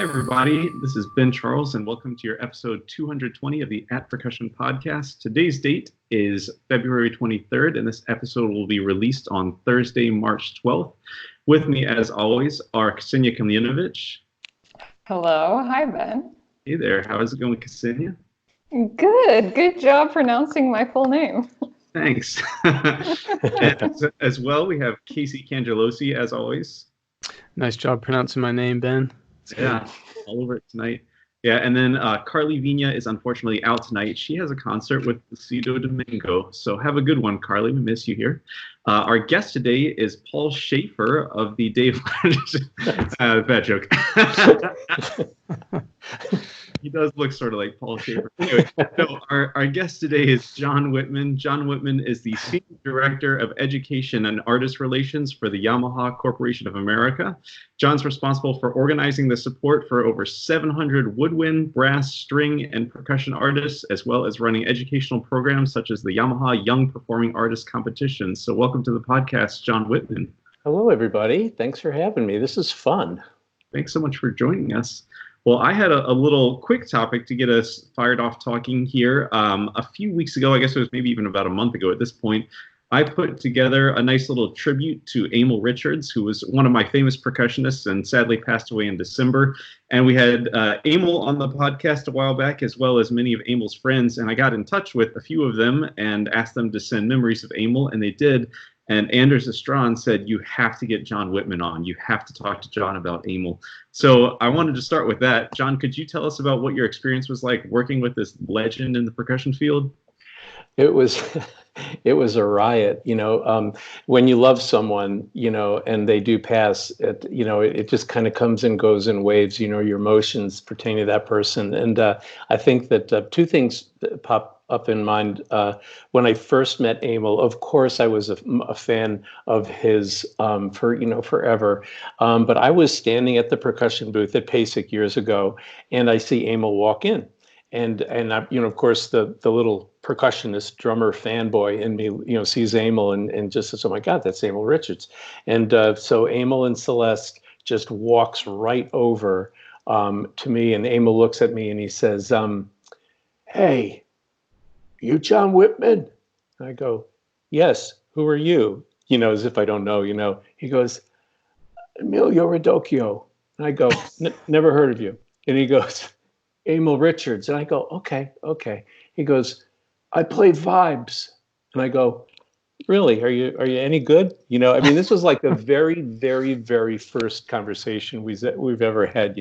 Hi, everybody. This is Ben Charles, and welcome to your episode 220 of the At Percussion podcast. Today's date is February 23rd, and this episode will be released on Thursday, March 12th. With me, as always, are Ksenia Kamlyanovich. Hello. Hi, Ben. Hey there. How is it going, Ksenia? Good. Good job pronouncing my full name. Thanks. And as well, we have Casey Cangelosi, as always. Nice job pronouncing my name, Ben. Yeah, all over it tonight. Yeah, and then Carly Vina is unfortunately out tonight. She has a concert with Placido Domingo, so have a good one, Carly. We miss you here. Our guest today is Paul Schaefer of the Dave. Bad joke. He does look sort of like Paul Schaefer. Anyway, so our guest today is John Wittmann. John Wittmann is the Senior Director of Education and Artist Relations for the Yamaha Corporation of America. John's responsible for organizing the support for over 700 woodwind, brass, string, and percussion artists, as well as running educational programs such as the Yamaha Young Performing Artist Competition. So welcome to the podcast, John Wittmann. Hello, everybody. Thanks for having me. This is fun. Thanks so much for joining us. Well, I had a little quick topic to get us fired off talking here. A few weeks ago, I guess it was maybe even about a month ago at this point, I put together a nice little tribute to Emil Richards, who was one of my famous percussionists and sadly passed away in December. And we had Emil on the podcast a while back, as well as many of Emil's friends. And I got in touch with a few of them and asked them to send memories of Emil, and they did. And Anders Estrand said, you have to get John Wittmann on. You have to talk to John about Emil. So I wanted to start with that. John, could you tell us about what your experience was like working with this legend in the percussion field? It was a riot, when you love someone, and they do pass, it just kind of comes and goes in waves, your emotions pertaining to that person. And I think that two things pop up in mind. When I first met Emil, of course, I was a fan of his forever. But I was standing at the percussion booth at PASIC years ago, and I see Emil walk in. And I, of course, the little percussionist, drummer, fanboy in me, sees Emil and just says, "Oh my God, that's Emil Richards." And so Emil and Celeste just walks right over to me, and Emil looks at me and he says, "Hey, you John Wittmann?" And I go, "Yes. Who are you?" As if I don't know. He goes, "Emilio Radocchio." And I go, "Never heard of you." And he goes, "Emil Richards." And I go, okay. He goes, "I play vibes." And I go, "Really? Are you any good?" This was like the very, very, very first conversation we've ever had,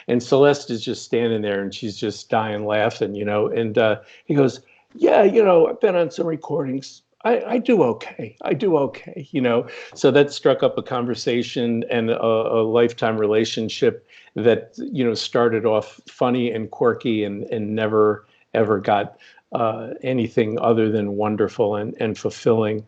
And Celeste is just standing there and she's just dying laughing, And he goes, "Yeah, I've been on some recordings. I do okay. So that struck up a conversation and a lifetime relationship that, started off funny and quirky and never, ever got anything other than wonderful and fulfilling.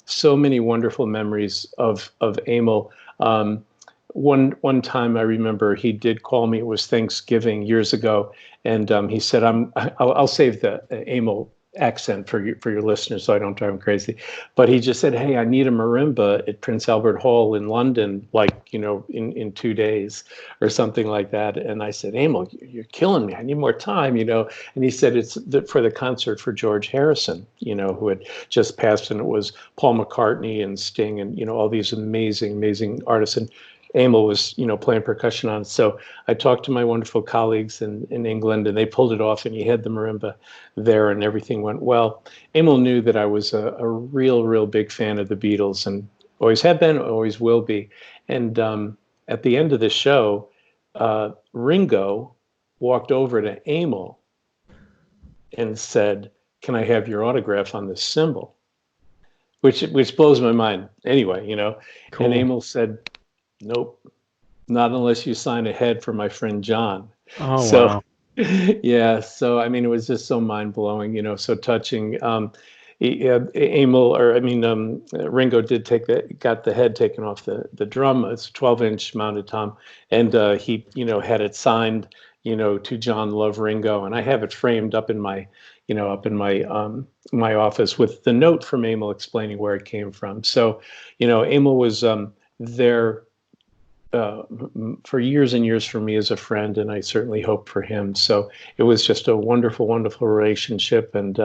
So many wonderful memories of Emil. One time I remember he did call me. It was Thanksgiving years ago, and he said, "I'll save the Emil accent for your listeners so I don't drive them crazy." But he just said, "Hey, I need a marimba at Prince Albert Hall in London, in 2 days or something like that." And I said, "Emil, you're killing me. I need more time, And he said, "It's for the concert for George Harrison, who had just passed, and it was Paul McCartney and Sting and, all these amazing, amazing artists." And Emil was, playing percussion on it. So I talked to my wonderful colleagues in England, and they pulled it off, and he had the marimba there, and everything went well. Emil knew that I was a real, real big fan of the Beatles, and always have been, always will be. And at the end of the show, Ringo walked over to Emil and said, "Can I have your autograph on this cymbal?" Which blows my mind anyway, Cool. And Emil said, "Nope, not unless you sign a head for my friend John." Oh, so, wow. Yeah. So, it was just so mind blowing, so touching. Ringo did got the head taken off the drum. It's a 12-inch mounted tom. And he, had it signed, to John Love Ringo. And I have it framed up in my, my office with the note from Emil explaining where it came from. So, Emil was there for years and years for me as a friend, and I certainly hope for him. So it was just a wonderful, wonderful relationship, and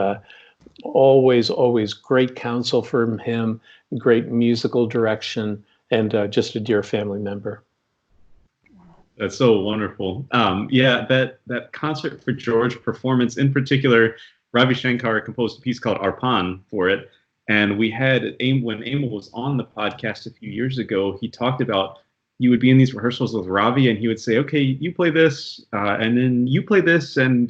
always, always great counsel from him, great musical direction, and just a dear family member. That's so wonderful. Yeah, that concert for George performance in particular, Ravi Shankar composed a piece called Arpan for it. And we had when Emil was on the podcast a few years ago, he talked about you would be in these rehearsals with Ravi, and he would say, "Okay, you play this, and then you play this, and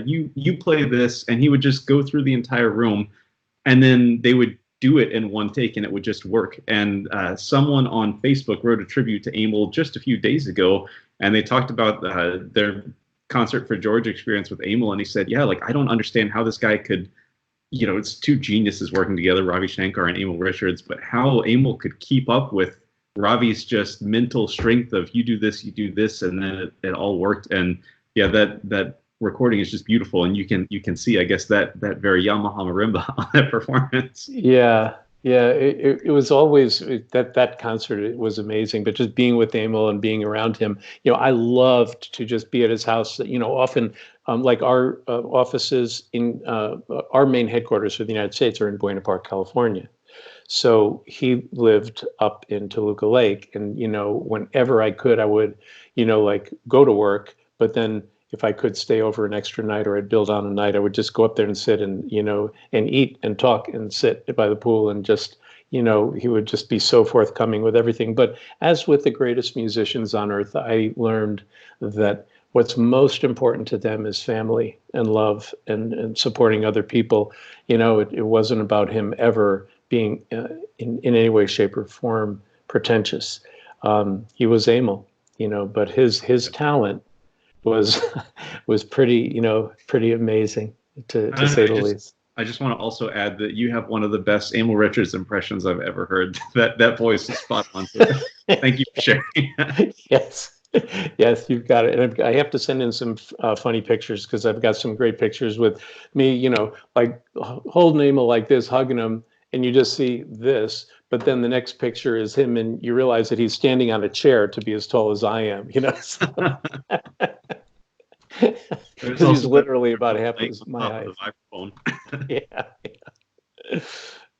you play this," and he would just go through the entire room, and then they would do it in one take, and it would just work. And someone on Facebook wrote a tribute to Emil just a few days ago, and they talked about their concert for George experience with Emil, and he said, "Yeah, like I don't understand how this guy could." It's two geniuses working together, Ravi Shankar and Emil Richards, but how Emil could keep up with Ravi's just mental strength of you do this, and then it all worked. And yeah, that recording is just beautiful, and you can see, I guess, that very Yamaha marimba on that performance. Yeah, it was always that concert. It was amazing, but just being with Emil and being around him, I loved to just be at his house. Often, like our offices in our main headquarters for the United States are in Buena Park, California. So he lived up in Toluca Lake, and whenever I could, I would, like go to work, but then if I could stay over an extra night or I'd build on a night, I would just go up there and sit and, and eat and talk and sit by the pool and just, he would just be so forthcoming with everything. But as with the greatest musicians on earth, I learned that what's most important to them is family and love and supporting other people. It wasn't about him ever being in any way, shape, or form pretentious. He was Emil, but his talent was pretty amazing to say the least. I just want to also add that you have one of the best Emil Richards impressions I've ever heard. That voice is spot on. Thank you for sharing. Yes, you've got it. And I have to send in some funny pictures, because I've got some great pictures with me, like holding Emil like this, hugging him, and you just see this. But then the next picture is him, and you realize that he's standing on a chair to be as tall as I am. So. He's literally about half my height. Yeah.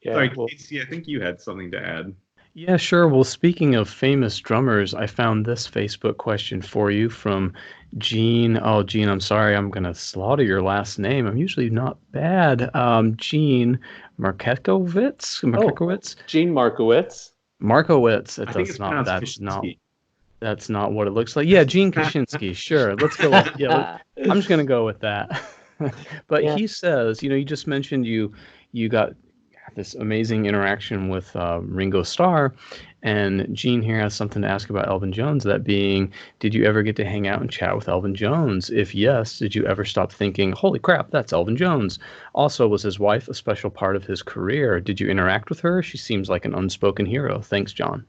Sorry, Casey, I think you had something to add. Yeah, sure. Well, speaking of famous drummers, I found this Facebook question for you from Gene. Oh, Gene, I'm sorry. I'm going to slaughter your last name. I'm usually not bad. Gene Markowitz? Gene Markowitz. Markowitz. That's not what it looks like. Yeah, Gene Kaczynski. Sure. Let's go with, I'm just going to go with that. But He says, you just mentioned you got this amazing interaction with Ringo Starr, and Gene here has something to ask about Elvin Jones, that being, did you ever get to hang out and chat with Elvin Jones? If yes, did you ever stop thinking, holy crap, that's Elvin Jones? Also, was his wife a special part of his career? Did you interact with her? She seems like an unspoken hero. Thanks, John.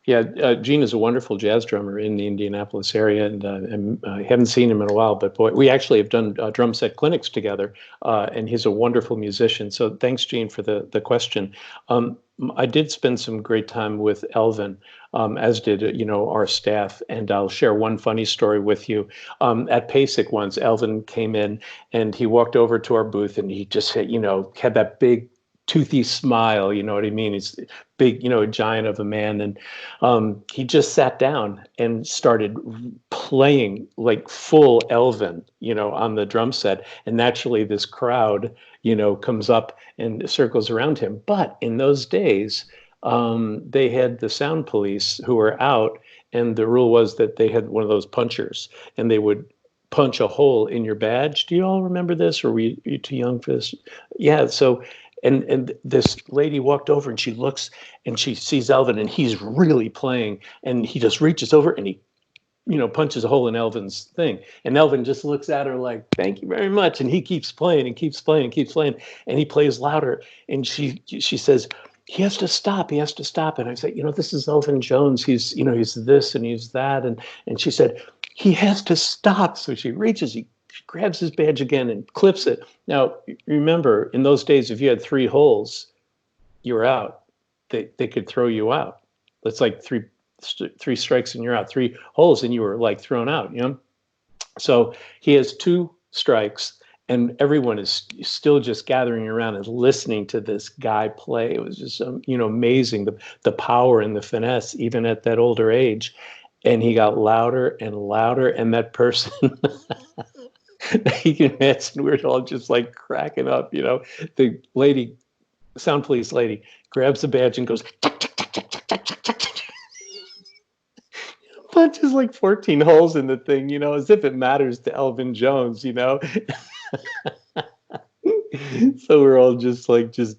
Yeah, Gene is a wonderful jazz drummer in the Indianapolis area, and I haven't seen him in a while, but boy, we actually have done drum set clinics together, and he's a wonderful musician. So thanks, Gene, for the question. I did spend some great time with Elvin, as did our staff, and I'll share one funny story with you. At PASIC once, Elvin came in and he walked over to our booth, and he just had that big toothy smile, you know what I mean? He's big, a giant of a man. And he just sat down and started playing like full Elvin, on the drum set. And naturally this crowd, comes up and circles around him. But in those days, they had the sound police who were out, and the rule was that they had one of those punchers, and they would punch a hole in your badge. Do you all remember this, or were you too young for this? Yeah, so and this lady walked over, and she looks and she sees Elvin, and he's really playing, and he just reaches over and he punches a hole in Elvin's thing, and Elvin just looks at her like, thank you very much, and he keeps playing and keeps playing and keeps playing, and he plays louder, and she says, he has to stop, and I say, this is Elvin Jones, he's he's this and he's that, and she said, he has to stop. So she reaches, she grabs his badge again and clips it. Now, remember, in those days, if you had 3 holes, you were out. They could throw you out. That's like three strikes and you're out, 3 holes and you were like thrown out, you know? So he has 2 strikes and everyone is still just gathering around and listening to this guy play. It was just, amazing, the power and the finesse, even at that older age. And he got louder and louder. And that person, you can imagine, we were all just like cracking up, the lady, sound police lady, grabs the badge and goes, punches like 14 holes in the thing, as if it matters to Elvin Jones, So we're all just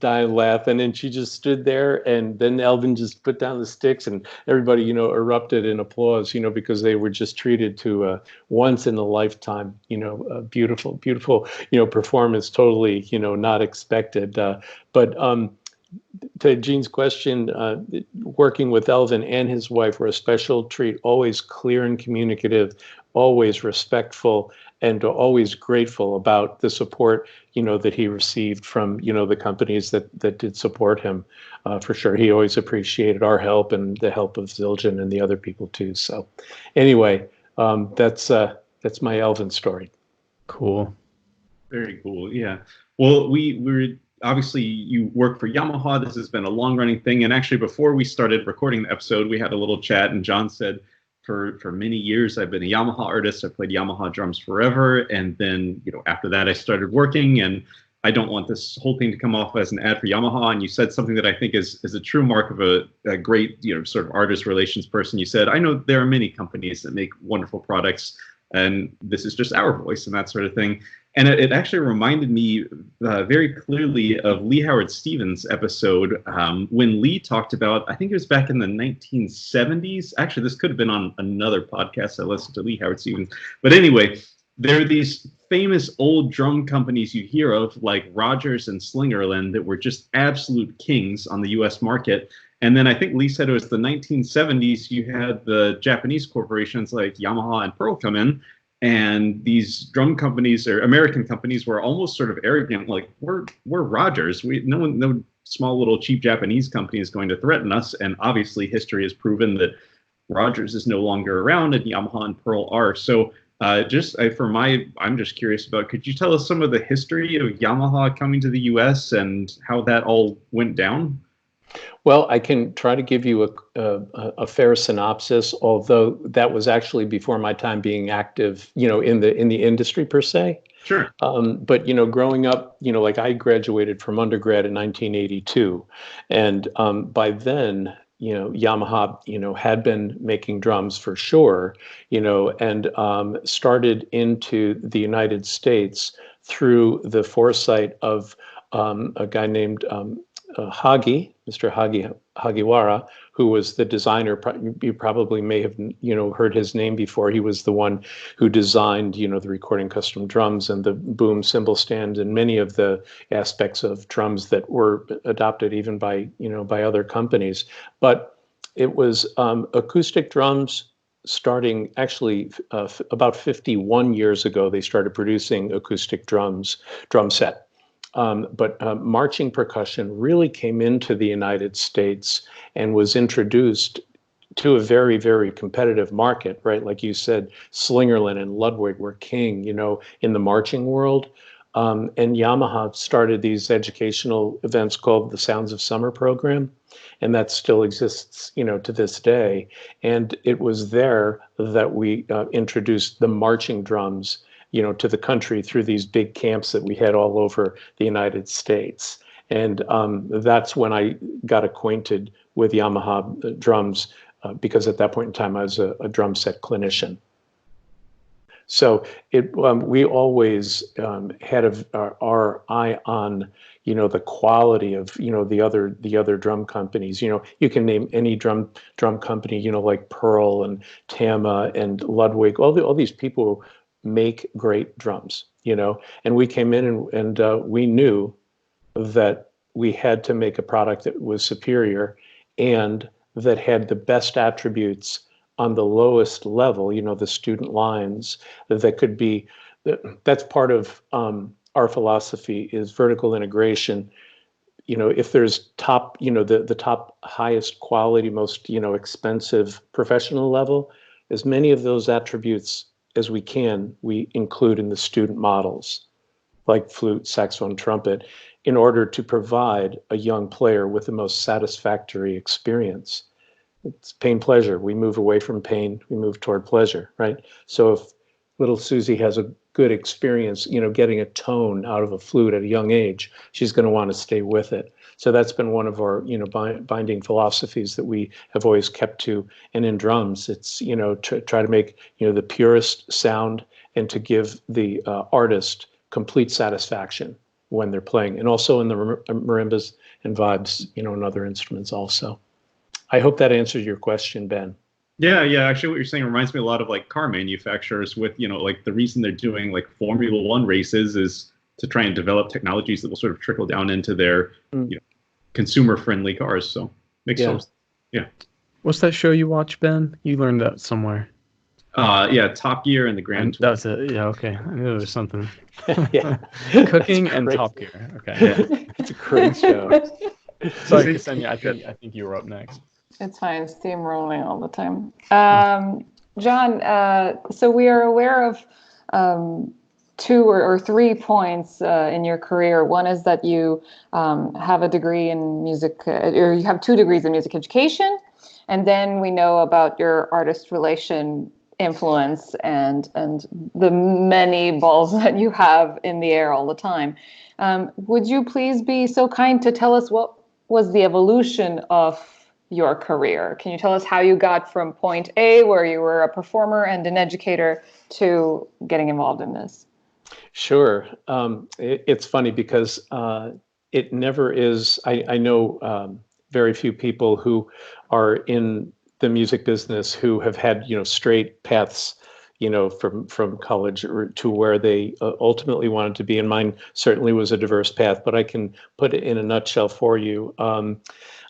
dying laughing, and she just stood there, and then Elvin just put down the sticks, and everybody, erupted in applause, because they were just treated to a once in a lifetime, a beautiful, performance, totally, not expected. But to Gene's question, working with Elvin and his wife were a special treat, always clear and communicative, always respectful, and always grateful about the support, that he received from, the companies that did support him. For sure, he always appreciated our help and the help of Zildjian and the other people too. So anyway, that's my Elvin story. Cool. Very cool. Yeah. Well, we're obviously, you work for Yamaha. This has been a long-running thing. And actually, before we started recording the episode, we had a little chat, and John said, for many years, I've been a Yamaha artist. I played Yamaha drums forever. And then, after that, I started working. And I don't want this whole thing to come off as an ad for Yamaha. And you said something that I think is a true mark of a great, sort of artist relations person. You said, I know there are many companies that make wonderful products, and this is just our voice and that sort of thing. And it actually reminded me very clearly of Lee Howard Stevens' episode when Lee talked about, I think it was back in the 1970s. Actually, this could have been on another podcast I listened to, Lee Howard Stevens. But anyway, there are these famous old drum companies you hear of, like Rogers and Slingerland, that were just absolute kings on the U.S. market. And then I think Lee said it was the 1970s, you had the Japanese corporations like Yamaha and Pearl come in. And these drum companies, or American companies, were almost sort of arrogant, like, we're Rogers. No small little cheap Japanese company is going to threaten us. And obviously history has proven that Rogers is no longer around and Yamaha and Pearl are. So I'm just curious about, could you tell us some of the history of Yamaha coming to the US and how that all went down? Well, I can try to give you a fair synopsis, although that was actually before my time being active, in the industry per se. Sure. But growing up, like I graduated from undergrad in 1982, and by then, Yamaha, had been making drums for sure, and started into the United States through the foresight of a guy named Mr. Hagiwara, who was the designer. You probably may have, heard his name before. He was the one who designed, the recording custom drums and the boom cymbal stand and many of the aspects of drums that were adopted even by, by other companies. But it was acoustic drums starting actually about 51 years ago. They started producing acoustic drum set. But marching percussion really came into the United States and was introduced to a very, very competitive market, right? Like you said, Slingerland and Ludwig were king, in the marching world. And Yamaha started these educational events called the Sounds of Summer program, and that still exists, to this day. And it was there that we introduced the marching drums, to the country through these big camps that we had all over the United States. And that's when I got acquainted with Yamaha drums, because at that point in time, I was a drum set clinician. So we always had our eye on, the quality of, the other drum companies. You can name any drum company, like Pearl and Tama and Ludwig. All these people make great drums, and we came in and we knew that we had to make a product that was superior and that had the best attributes on the lowest level, the student lines, that could be, that's part of our philosophy is vertical integration. if there's top, the top highest quality, most, expensive professional level, as many of those attributes as we include in the student models, like flute, saxophone, trumpet, in order to provide a young player with the most satisfactory experience. It's pain, pleasure. We move away from pain, we move toward pleasure, right? So if little Susie has a good experience, getting a tone out of a flute at a young age, she's going to want to stay with it. So that's been one of our, binding philosophies that we have always kept to. And in drums, it's, try to make, the purest sound and to give the artist complete satisfaction when they're playing. And also in the marimbas and vibes, and other instruments also. I hope that answers your question, Ben. Yeah. Actually, what you're saying reminds me a lot of like car manufacturers with, like the reason they're doing like Formula One races is to try and develop technologies that will sort of trickle down into their, consumer-friendly cars. So makes sense. Yeah. What's that show you watch, Ben? You learned that somewhere. Top Gear and the Grand Tour. That's it. Yeah, okay. I knew there was something. Yeah. Cooking and Top Gear. Okay. Yeah. It's a great show. Sorry, Ksenia, I think you were up next. It's fine. Steamrolling all the time. John, so we are aware of two or 3 points in your career. One is that you have a degree in music, or you have 2 degrees in music education. And then we know about your artist relation influence and the many balls that you have in the air all the time. Would you please be so kind to tell us what was the evolution of your career? Can you tell us how you got from point A, where you were a performer and an educator, to getting involved in this? Sure. It's funny because it never is. I know very few people who are in the music business who have had, straight paths, from college to where they ultimately wanted to be. And mine certainly was a diverse path, but I can put it in a nutshell for you.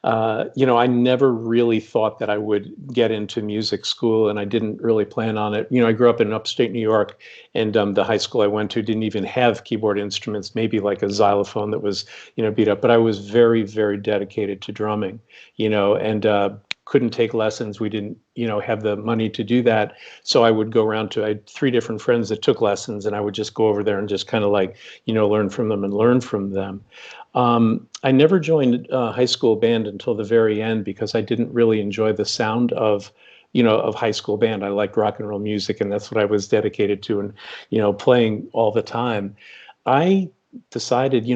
I never really thought that I would get into music school, and I didn't really plan on it. I grew up in upstate New York, and the high school I went to didn't even have keyboard instruments, maybe like a xylophone that was, beat up. But I was very, very dedicated to drumming, and couldn't take lessons. We didn't, have the money to do that. So I would go around I had 3 different friends that took lessons, and I would just go over there and just kind of like, learn from them. I never joined high school band until the very end because I didn't really enjoy the sound of high school band. I liked rock and roll music, and that's what I was dedicated to and, playing all the time. I decided,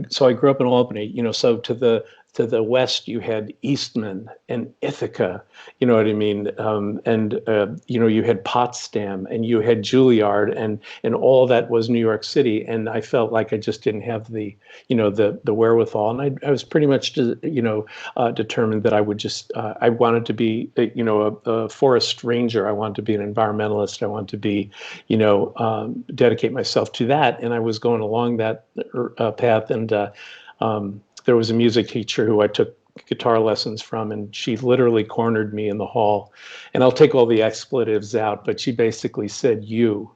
so I grew up in Albany, so to the west, you had Eastman and Ithaca, you know what I mean? You had Potsdam and you had Juilliard, and all that was New York City. And I felt like I just didn't have the wherewithal. And I was pretty much, determined that I would just, I wanted to be, a forest ranger. I wanted to be an environmentalist. I wanted to be, dedicate myself to that. And I was going along that path, and there was a music teacher who I took guitar lessons from, and she literally cornered me in the hall. And I'll take all the expletives out, but she basically said, "You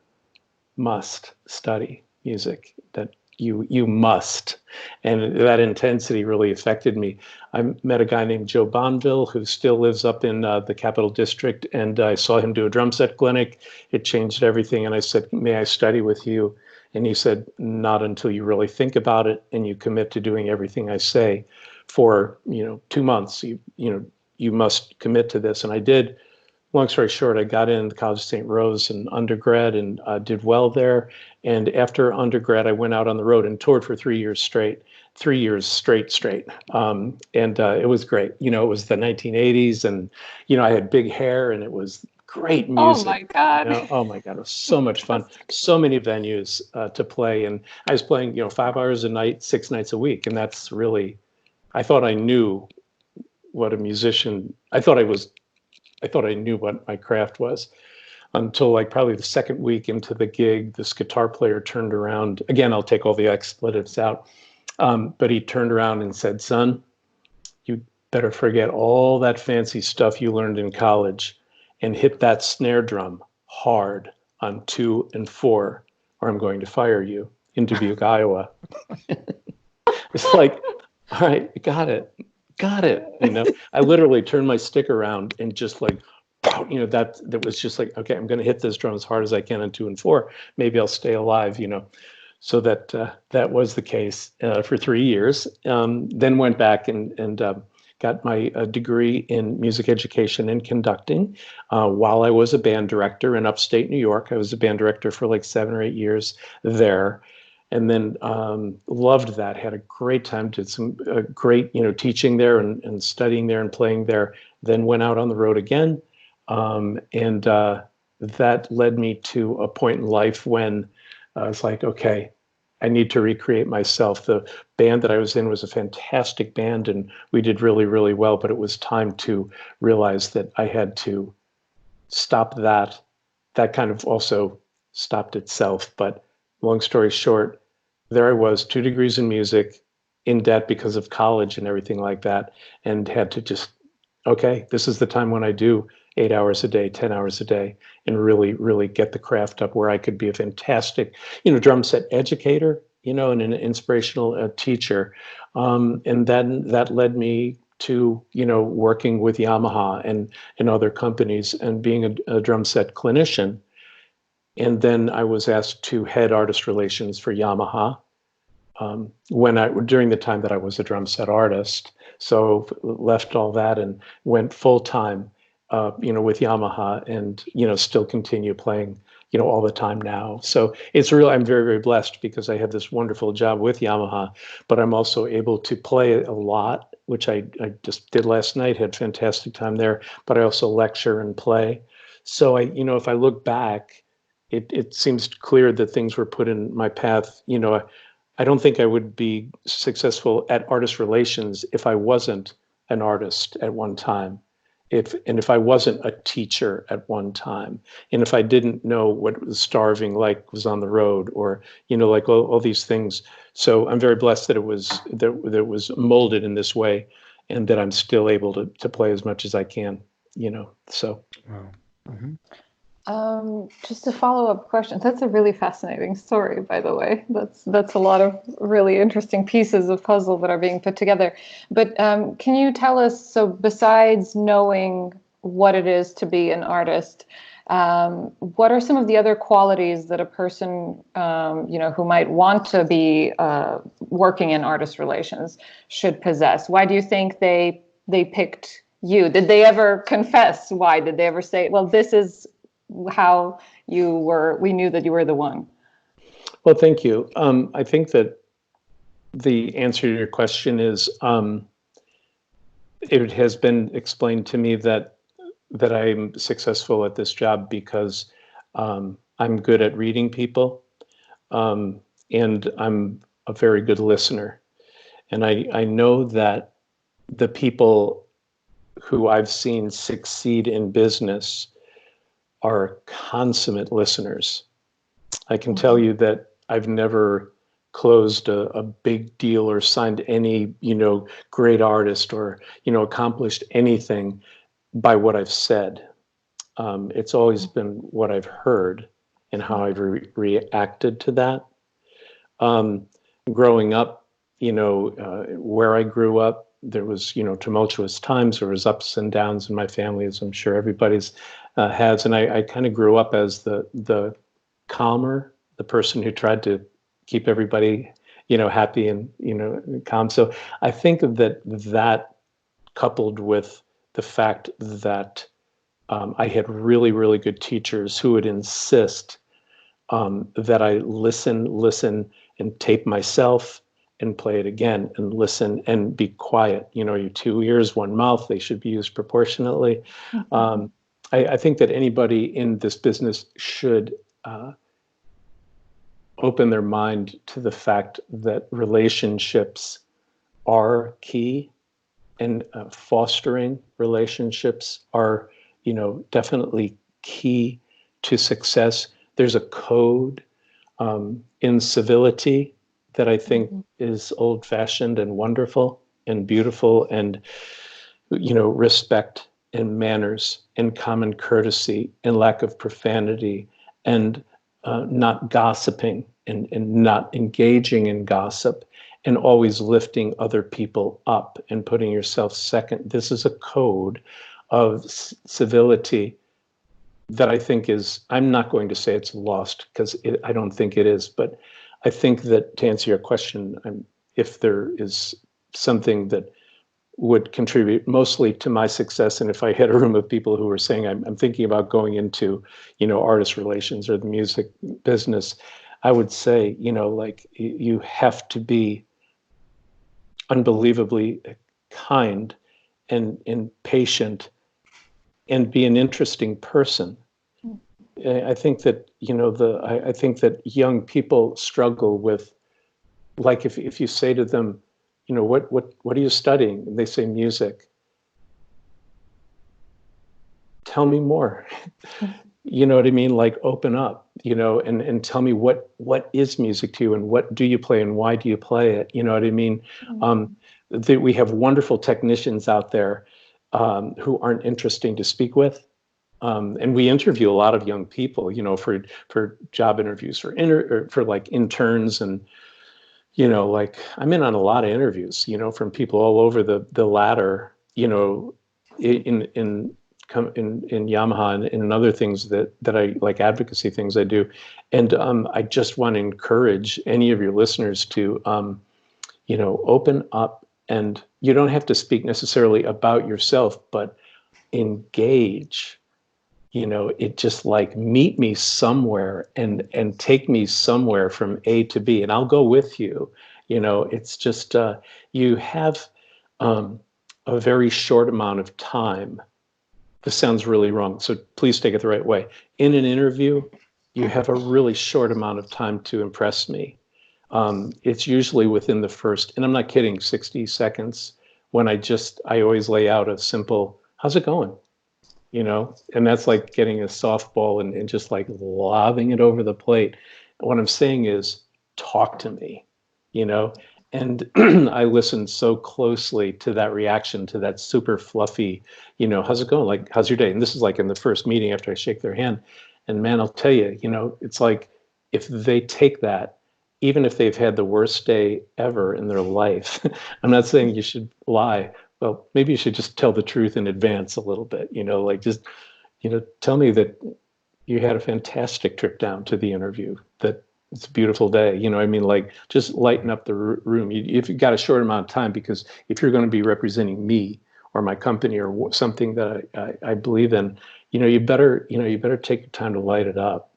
must study music, that you must." And that intensity really affected me. I met a guy named Joe Bonville, who still lives up in the Capital District, and I saw him do a drum set clinic. It changed everything. And I said, "May I study with you?" And he said, "Not until you really think about it and you commit to doing everything I say for, 2 months. You must commit to this." And I did. Long story short, I got in the College of St. Rose in undergrad and did well there. And after undergrad, I went out on the road and toured for 3 years straight. 3 years straight. And it was great. It was the 1980s, and, I had big hair, and it was great music. Oh my God. Oh my God. It was so much fun. So many venues to play. And I was playing, 5 hours a night, 6 nights a week. And that's really, I thought I knew what a musician, I thought I knew what my craft was, until like probably the second week into the gig, this guitar player turned around. Again, I'll take all the expletives out. But he turned around and said, "Son, you better forget all that fancy stuff you learned in college and hit that snare drum hard on 2 and 4, or I'm going to fire you," in Dubuque, Iowa. It's like, all right, got it. I literally turned my stick around and just like, that was just like, okay, I'm going to hit this drum as hard as I can on 2 and 4. Maybe I'll stay alive, So that was the case for 3 years. Then went back and got my degree in music education and conducting while I was a band director in upstate New York. I was a band director for like 7 or 8 years there. And then loved that, had a great time, did some great, teaching there and studying there and playing there. Then went out on the road again. And that led me to a point in life when I was like, okay, I need to recreate myself. The band that I was in was a fantastic band and we did really, really well, but it was time to realize that I had to stop that. That kind of also stopped itself. But long story short, there I was, 2 degrees in music, in debt because of college and everything like that, and had to just, okay, this is the time when I do 8 hours a day, 10 hours a day, and really, really get the craft up where I could be a fantastic, drum set educator, and an inspirational teacher. And then that led me to, working with Yamaha and other companies and being a drum set clinician. And then I was asked to head artist relations for Yamaha during the time that I was a drum set artist. So left all that and went full time, with Yamaha, and still continue playing, all the time now. So it's really, I'm very, very blessed because I have this wonderful job with Yamaha, but I'm also able to play a lot, which I just did last night. Had fantastic time there, but I also lecture and play. So if I look back, it seems clear that things were put in my path. I don't think I would be successful at artist relations if I wasn't an artist at one time. If I wasn't a teacher at one time, and if I didn't know what was starving like was on the road, or like all these things. So I'm very blessed that it was molded in this way, and that I'm still able to play as much as I can. So. Wow. Mm-hmm. Just a follow-up question. That's a really fascinating story, by the way. That's a lot of really interesting pieces of puzzle that are being put together. But can you tell us, so besides knowing what it is to be an artist, what are some of the other qualities that a person, who might want to be working in artist relations should possess? Why do you think they picked you? Did they ever confess why? Did they ever say, well, this is how you were, we knew that you were the one? Well, thank you. I think that the answer to your question is, it has been explained to me that I'm successful at this job because I'm good at reading people, and I'm a very good listener. And I know that the people who I've seen succeed in business are consummate listeners. I can tell you that I've never closed a big deal or signed any, great artist or, accomplished anything by what I've said. It's always been what I've heard and how I've reacted to that. Growing up, where I grew up, there was, tumultuous times. There was ups and downs in my family, as I'm sure everybody's has. And I kind of grew up as the calmer, the person who tried to keep everybody, happy and, calm. So I think that coupled with the fact that I had really, really good teachers who would insist that I listen and tape myself and play it again and listen and be quiet. Your 2 ears, 1 mouth, they should be used proportionately. Mm-hmm. I think that anybody in this business should open their mind to the fact that relationships are key, and fostering relationships are, definitely key to success. There's a code in civility that I think is old-fashioned and wonderful and beautiful, and respect and manners and common courtesy and lack of profanity, and not gossiping and not engaging in gossip, and always lifting other people up and putting yourself second. This is a code of civility that I think is, I'm not going to say it's lost, because I don't think it is, but I think that, to answer your question, if there is something that would contribute mostly to my success, and if I had a room of people who were saying, I'm thinking about going into, artist relations or the music business, I would say, like, you have to be unbelievably kind and patient and be an interesting person. I think that, I think that young people struggle with, like, if you say to them, what are you studying? And they say music. Tell me more. You know what I mean? Like, open up, and tell me what is music to you, and what do you play, and why do you play it? You know what I mean? We have wonderful technicians out there who aren't interesting to speak with. And we interview a lot of young people, for job interviews, for like interns, and like, I'm in on a lot of interviews, from people all over the ladder, in Yamaha and in other things that I like, advocacy things I do. And I just want to encourage any of your listeners to open up, and you don't have to speak necessarily about yourself, but engage. It just, like, meet me somewhere and take me somewhere from A to B, and I'll go with you. It's just, you have a very short amount of time. This sounds really wrong, so please take it the right way. In an interview, you have a really short amount of time to impress me. It's usually within the first, and I'm not kidding, 60 seconds, when I always lay out a simple, how's it going? And that's like getting a softball and just, like, lobbing it over the plate. What I'm saying is, talk to me, and I listen so closely to that reaction, to that super fluffy, how's it going? Like, how's your day? And this is like in the first meeting after I shake their hand. And man, I'll tell you, it's like, if they take that, even if they've had the worst day ever in their life, I'm not saying you should lie. Well, maybe you should just tell the truth in advance a little bit, like, just, tell me that you had a fantastic trip down to the interview, that it's a beautiful day. I mean, like, just lighten up the room. If you've got a short amount of time, because if you're going to be representing me or my company or something that I believe in, you better take your time to light it up,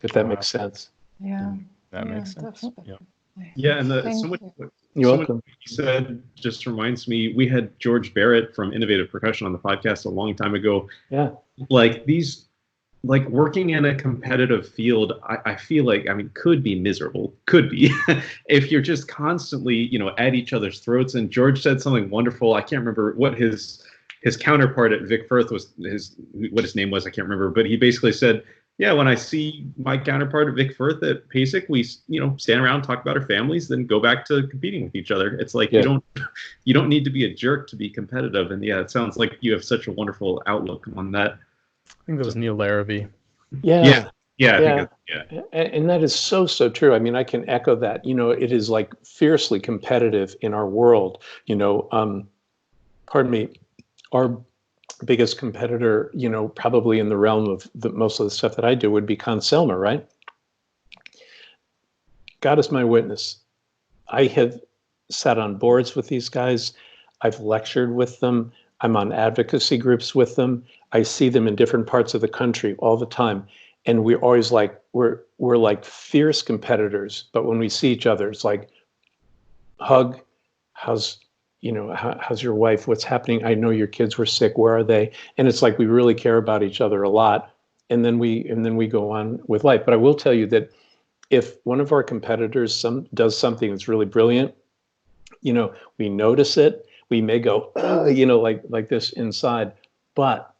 if that makes sense. Yeah. That makes sense. Definitely. Yeah, and You're welcome. What you said just reminds me, we had George Barrett from Innovative Percussion on the podcast a long time ago. Yeah. Like, working in a competitive field, I feel like, could be miserable, if you're just constantly, at each other's throats. And George said something wonderful. I can't remember what his counterpart at Vic Firth was, what his name was. I can't remember, but he basically said, yeah, when I see my counterpart at Vic Firth at PASIC, we, stand around, talk about our families, then go back to competing with each other. It's like, you don't need to be a jerk to be competitive. And yeah, it sounds like you have such a wonderful outlook on that. I think that was Neil Larrabee. Yeah. Yeah. And that is so true. I can echo that. It is, like, fiercely competitive in our world. Pardon me, our biggest competitor, probably in the realm of most of the stuff that I do, would be Conselmer, right? God is my witness. I have sat on boards with these guys. I've lectured with them. I'm on advocacy groups with them. I see them in different parts of the country all the time. And we're always like, we're like fierce competitors. But when we see each other, it's like, hug, how's your wife? What's happening? I know your kids were sick. Where are they? And it's like, we really care about each other a lot. And then we go on with life. But I will tell you that if one of our competitors does something that's really brilliant, we notice it. We may go, like this inside, but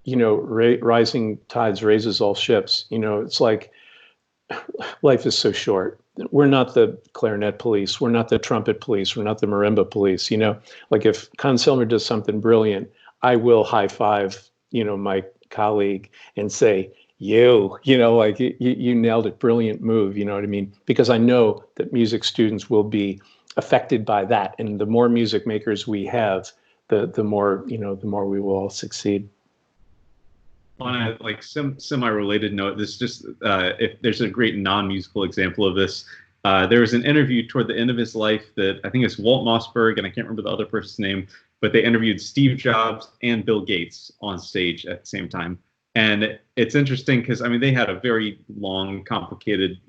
rising tides raises all ships. It's like, life is so short. We're not the clarinet police. We're not the trumpet police. We're not the marimba police. Like, if Conselmer does something brilliant, I will high five, my colleague and say, like you nailed it. Brilliant move. You know what I mean? Because I know that music students will be affected by that. And the more music makers we have, the more, the more we will all succeed. On a like semi-related note, this just if there's a great non-musical example of this. There was an interview toward the end of his life that I think it's Walt Mossberg, and I can't remember the other person's name, but they interviewed Steve Jobs and Bill Gates on stage at the same time. And it's interesting because, I mean, they had a very long, complicated,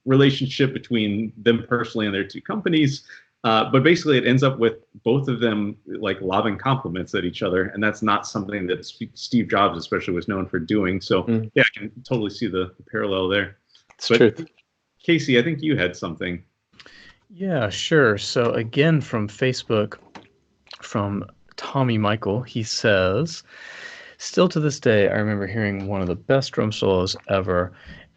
relationship between them personally and their two companies. But basically, it ends up with both of them like lobbing compliments at each other, and that's not something that Steve Jobs, especially, was known for doing. So, yeah, I can totally see the parallel there. It's true. Casey, I think you had something. Yeah, sure. So again, from Facebook, from Tommy Michael, he says, "Still to this day, I remember hearing one of the best drum solos ever.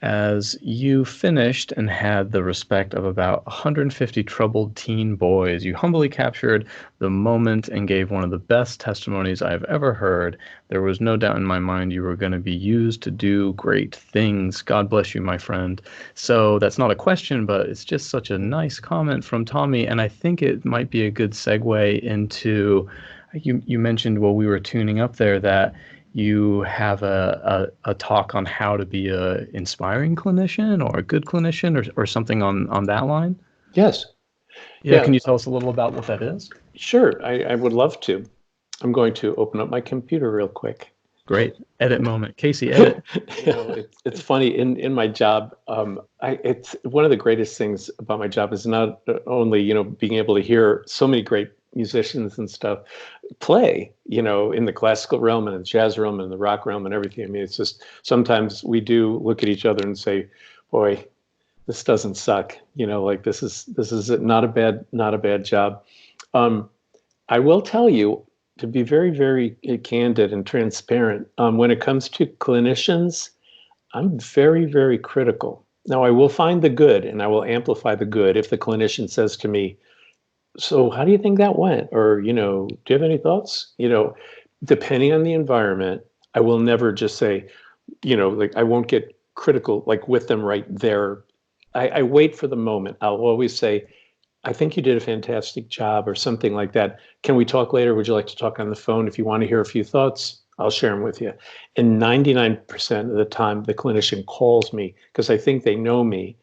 As you finished and had the respect of about 150 troubled teen boys, you humbly captured the moment and gave one of the best testimonies I've ever heard. There was no doubt in my mind you were going to be used to do great things. God bless you, my friend." So that's not a question, but it's just such a nice comment from Tommy. And I think it might be a good segue into, you mentioned while we were tuning up there that you have a talk on how to be a inspiring clinician or a good clinician or something on that line? Yes. Yeah. Can you tell us a little about what that is? Sure. I would love to. I'm going to open up my computer real quick. Great. Edit moment. Casey, edit. It's funny in my job. It's one of the greatest things about my job is not only, being able to hear so many great musicians and stuff play, in the classical realm and the jazz realm and the rock realm and everything. I mean, it's just sometimes we do look at each other and say, boy, this doesn't suck. Like this is not a bad job. I will tell you, to be very, very candid and transparent, when it comes to clinicians, I'm very, very critical. Now, I will find the good and I will amplify the good if the clinician says to me, "So how do you think that went?" Or, do you have any thoughts? Depending on the environment, I will never just say, like I won't get critical, like with them right there. I wait for the moment. I'll always say, "I think you did a fantastic job," or something like that. "Can we talk later? Would you like to talk on the phone? If you want to hear a few thoughts, I'll share them with you." And 99% of the time, the clinician calls me because I think they know me.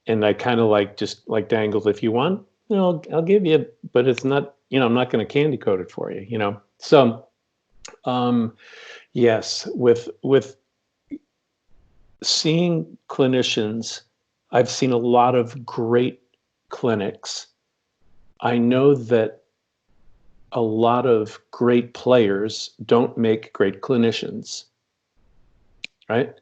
And I kind of just dangled, "If you want, I'll give you," but it's not, I'm not going to candy coat it for you, So, yes, with seeing clinicians, I've seen a lot of great clinics. I know that a lot of great players don't make great clinicians, right?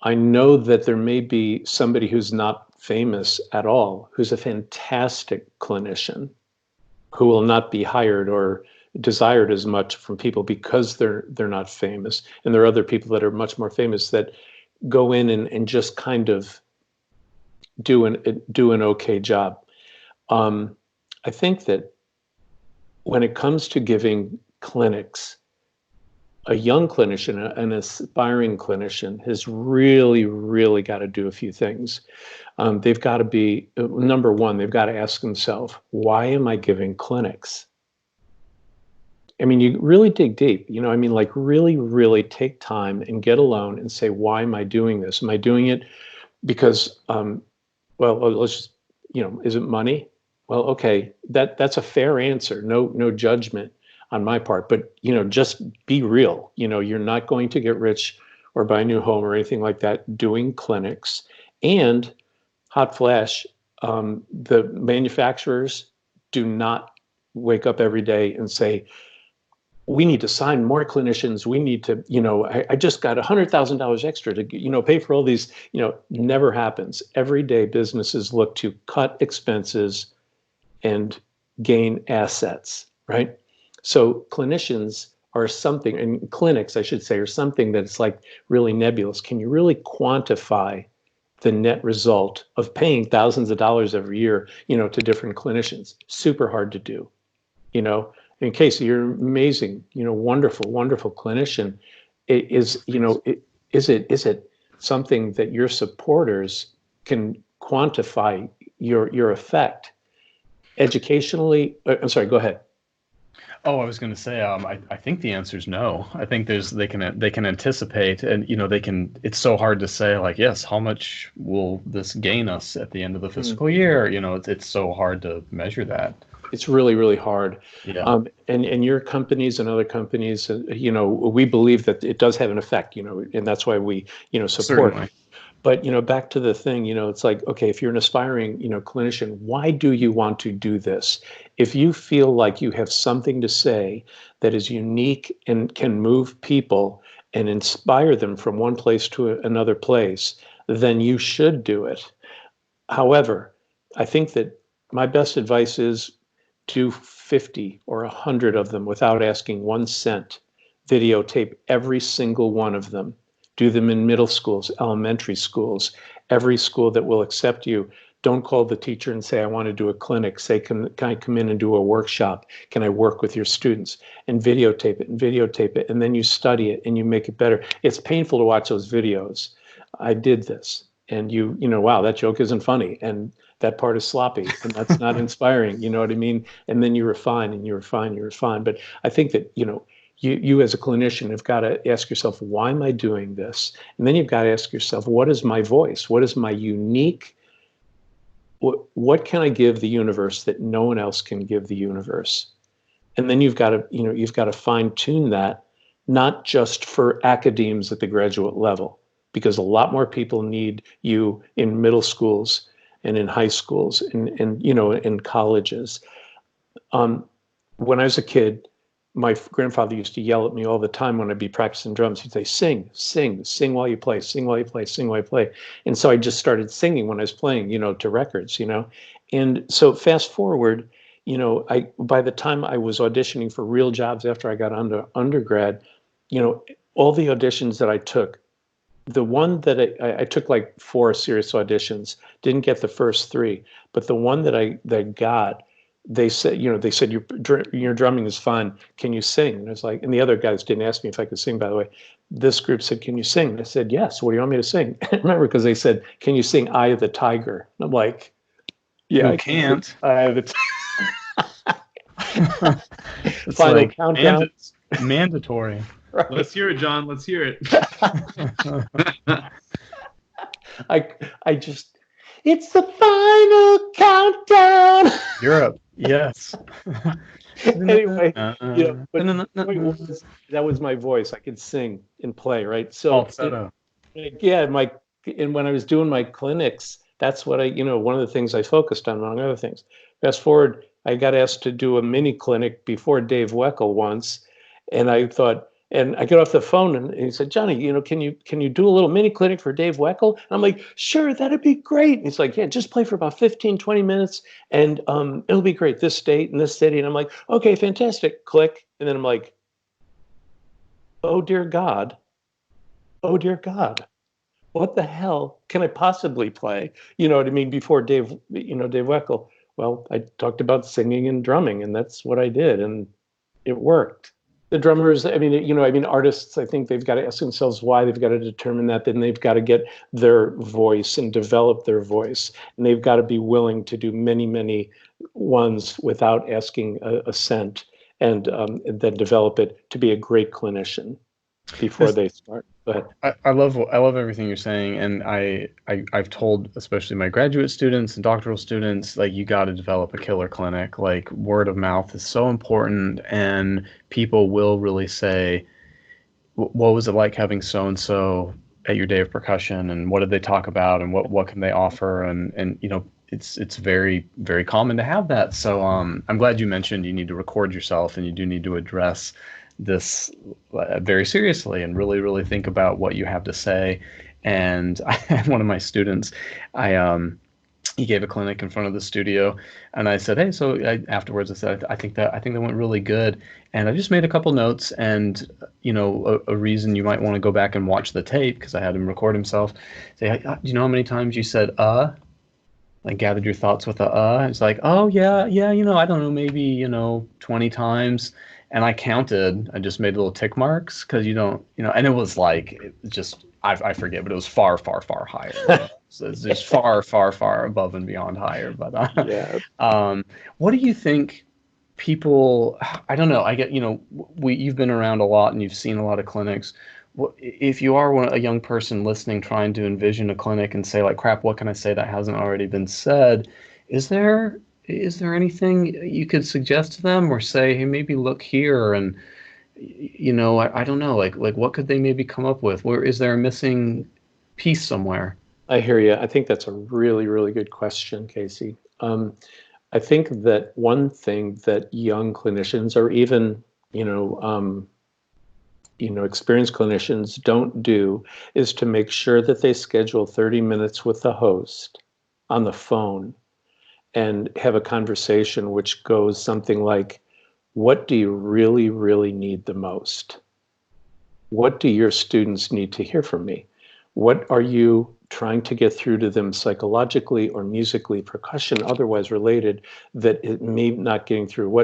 I know that there may be somebody who's not famous at all, who's a fantastic clinician, who will not be hired or desired as much from people because they're not famous. And there are other people that are much more famous that go in and just kind of do an okay job. I think that when it comes to giving clinics, a young clinician, an aspiring clinician, has really, really got to do a few things. They've got to be, number one, they've got to ask themselves, why am I giving clinics? I mean, you really dig deep, really, really take time and get alone and say, why am I doing this? Am I doing it because, let's just, is it money? Well, okay, that's a fair answer. No judgment on my part, but just be real. You're not going to get rich or buy a new home or anything like that doing clinics. And hot flash, the manufacturers do not wake up every day and say, we need to sign more clinicians. We need to, I just got $100,000 extra to, pay for all these, never happens. Every day businesses look to cut expenses and gain assets, right? So clinicians are something, and clinics, I should say, are something that's like really nebulous. Can you really quantify the net result of paying thousands of dollars every year, to different clinicians? Super hard to do, In Casey, you're amazing, wonderful, wonderful clinician. It is, is it something that your supporters can quantify your effect educationally? I'm sorry, go ahead. Oh, I was going to say, I think the answer is no. I think they can anticipate, and it's so hard to say, like, yes, how much will this gain us at the end of the fiscal year? It's so hard to measure that. It's really, really hard. Yeah. And your companies and other companies, we believe that it does have an effect, and that's why we, support. Certainly. But, back to the thing, it's like, okay, if you're an aspiring, clinician, why do you want to do this? If you feel like you have something to say that is unique and can move people and inspire them from one place to another place, then you should do it. However, I think that my best advice is do 50 or 100 of them without asking 1 cent. Videotape every single one of them. Do them in middle schools, elementary schools, every school that will accept you. Don't call the teacher and say, I want to do a clinic. Say, can I come in and do a workshop? Can I work with your students? And videotape it and videotape it. And then you study it and you make it better. It's painful to watch those videos. I did this. And wow, that joke isn't funny. And that part is sloppy and that's not inspiring. You know what I mean? And then you refine and you refine, you refine. But I think that, you as a clinician have got to ask yourself, why am I doing this? And then you've got to ask yourself, what is my voice? What is my unique, what can I give the universe that no one else can give the universe? And then you've got to fine tune that, not just for academes at the graduate level, because a lot more people need you in middle schools and in high schools and in colleges. When I was a kid, my grandfather used to yell at me all the time when I'd be practicing drums. He'd say, sing, sing, sing while you play, sing while you play, sing while you play. And so I just started singing when I was playing, to records, And so fast forward, by the time I was auditioning for real jobs after I got undergrad, all the auditions that I took, the one that I took like 4 serious auditions, didn't get the first 3, but the one that got, they said your drumming is fine. Can you sing? And I was like, and the other guys didn't ask me if I could sing, by the way. This group said, can you sing? And I said, yes. What do you want me to sing? I remember because they said, can you sing Eye of the Tiger? And I'm like, yeah, I can't. Eye of the Tiger. Final like countdown. Mandatory. Right. Let's hear it, John. Let's hear it. I just, it's the final countdown. Europe, yes. Anyway, but that was my voice. I could sing and play, right? So, and when I was doing my clinics, that's what one of the things I focused on, among other things. Fast forward, I got asked to do a mini clinic before Dave Weckl once, and I thought, and I get off the phone and he said, Johnny, can you do a little mini clinic for Dave Weckl? And I'm like, sure, that'd be great. And he's like, yeah, just play for about 15, 20 minutes and it'll be great. This state and this city. And I'm like, okay, fantastic. Click. And then I'm like, oh, dear God. Oh, dear God. What the hell can I possibly play? You know what I mean? Before Dave Weckl. Well, I talked about singing and drumming and that's what I did. And it worked. The drummers, artists, I think they've got to ask themselves why. They've got to determine that. Then they've got to get their voice and develop their voice. And they've got to be willing to do many, many ones without asking a cent and then develop it to be a great clinician before they start. Go ahead. I love everything you're saying, and I've told especially my graduate students and doctoral students, like, you got to develop a killer clinic. Like, word of mouth is so important, and people will really say, what was it like having so and so at your day of percussion, and what did they talk about, and what can they offer, and it's very, very common to have that. So I'm glad you mentioned you need to record yourself, and you do need to address this very seriously and really, really think about what you have to say. And I had one of my students, he gave a clinic in front of the studio, and I said, hey, afterwards I said, I think that went really good. And I just made a couple notes, and a reason you might want to go back and watch the tape, because I had him record himself, say, do you know how many times you said like gathered your thoughts with and it's like, oh yeah, I don't know, maybe 20 times. And I counted, I just made little tick marks, because and it was like, I forget, but it was far, far, far higher. So it's just far, far, far above and beyond higher. But Yeah. what do you think people? I don't know. I get, you've been around a lot and you've seen a lot of clinics. If you are a young person listening, trying to envision a clinic and say like, crap, what can I say that hasn't already been said? Is there anything you could suggest to them, or say, hey, maybe look here, and I don't know, like what could they maybe come up with? Where is there a missing piece somewhere? I hear you. I think that's a really, really good question, Casey. I think that one thing that young clinicians, or even experienced clinicians don't do, is to make sure that they schedule 30 minutes with the host on the phone and have a conversation which goes something like, what do you really, really need the most? What do your students need to hear from me? What are you trying to get through to them psychologically or musically, percussion, otherwise related, that it may not getting through?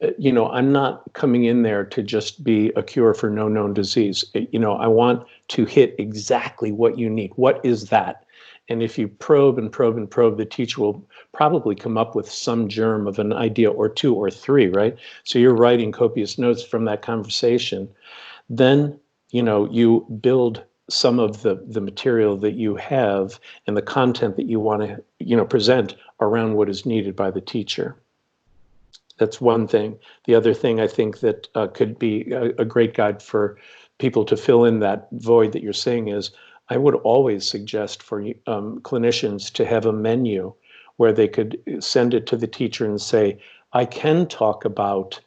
I'm not coming in there to just be a cure for no known disease. I want to hit exactly what you need. What is that? And if you probe and probe and probe, the teacher will probably come up with some germ of an idea or two or three, right? So you're writing copious notes from that conversation. Then, you build some of the material that you have and the content that you want to, present around what is needed by the teacher. That's one thing. The other thing I think that could be a great guide for people to fill in that void that you're saying is, I would always suggest for clinicians to have a menu where they could send it to the teacher and say, I can talk about,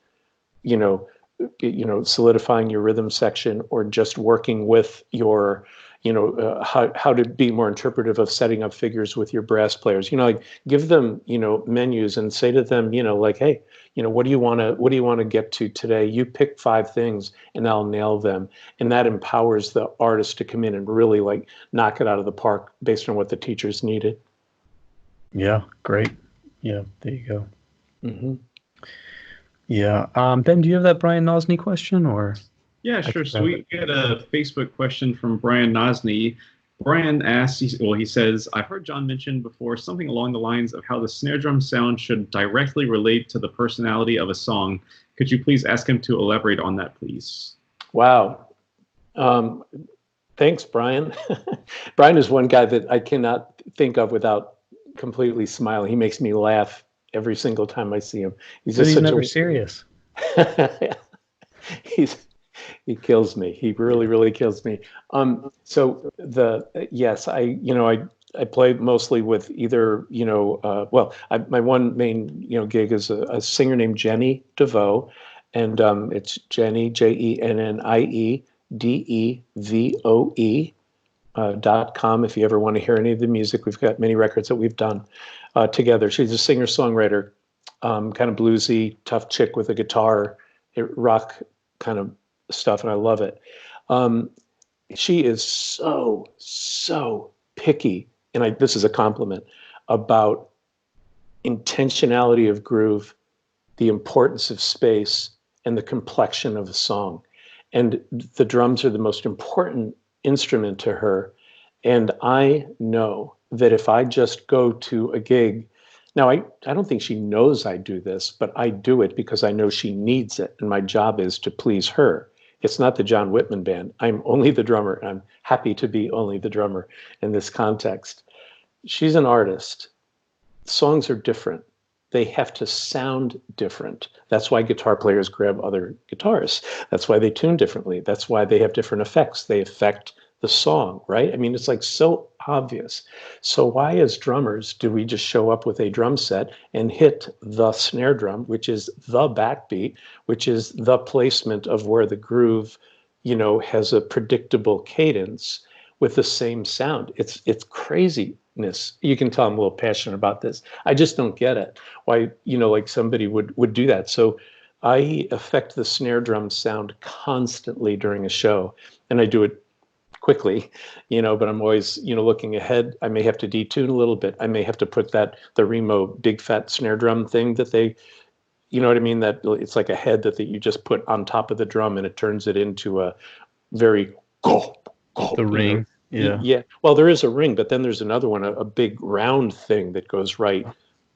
solidifying your rhythm section, or just working with your, how to be more interpretive of setting up figures with your brass players. Give them, menus and say to them, like, hey, what do you want to get to today? You pick 5 things and I'll nail them. And that empowers the artist to come in and really like knock it out of the park based on what the teachers needed. Yeah, great. Yeah, there you go. Mm-hmm. Yeah. Ben, do you have that Brian Nosny question, or? Yeah, sure. So we get a Facebook question from Brian Nosny. Brian asks, he says, I've heard John mention before something along the lines of how the snare drum sound should directly relate to the personality of a song. Could you please ask him to elaborate on that, please? Wow. Thanks, Brian. Brian is one guy that I cannot think of without completely smiling. He makes me laugh every single time I see him. He's never serious. He kills me. He really, really kills me. I play mostly with either, my one main, gig is a singer named Jenny DeVoe, and it's Jenny, JennieDevoe.com. If you ever want to hear any of the music, we've got many records that we've done together. She's a singer-songwriter, kind of bluesy, tough chick with a guitar, rock kind of stuff, and I love it. She is so picky, and this is a compliment, about intentionality of groove, the importance of space, and the complexion of a song. And the drums are the most important instrument to her. And I know that if I just go to a gig, now I don't think she knows I do this, but I do it because I know she needs it, and my job is to please her. It's not the John Wittmann band. I'm only the drummer, and I'm happy to be only the drummer in this context. She's an artist. Songs are different. They have to sound different. That's why guitar players grab other guitarists. That's why they tune differently. That's why they have different effects. They affect the song, right? I mean, it's like so obvious. So why, as drummers, do we just show up with a drum set and hit the snare drum, which is the backbeat, which is the placement of where the groove, has a predictable cadence with the same sound? It's craziness. You can tell I'm a little passionate about this. I just don't get it. Why, like somebody would do that. So I affect the snare drum sound constantly during a show, and I do it quickly, but I'm always, looking ahead. I may have to detune a little bit. I may have to put the Remo big fat snare drum thing that they, what I mean? That it's like a head that you just put on top of the drum, and it turns it into a very go, The ring. Yeah. Well, there is a ring, but then there's another one, a big round thing that goes right.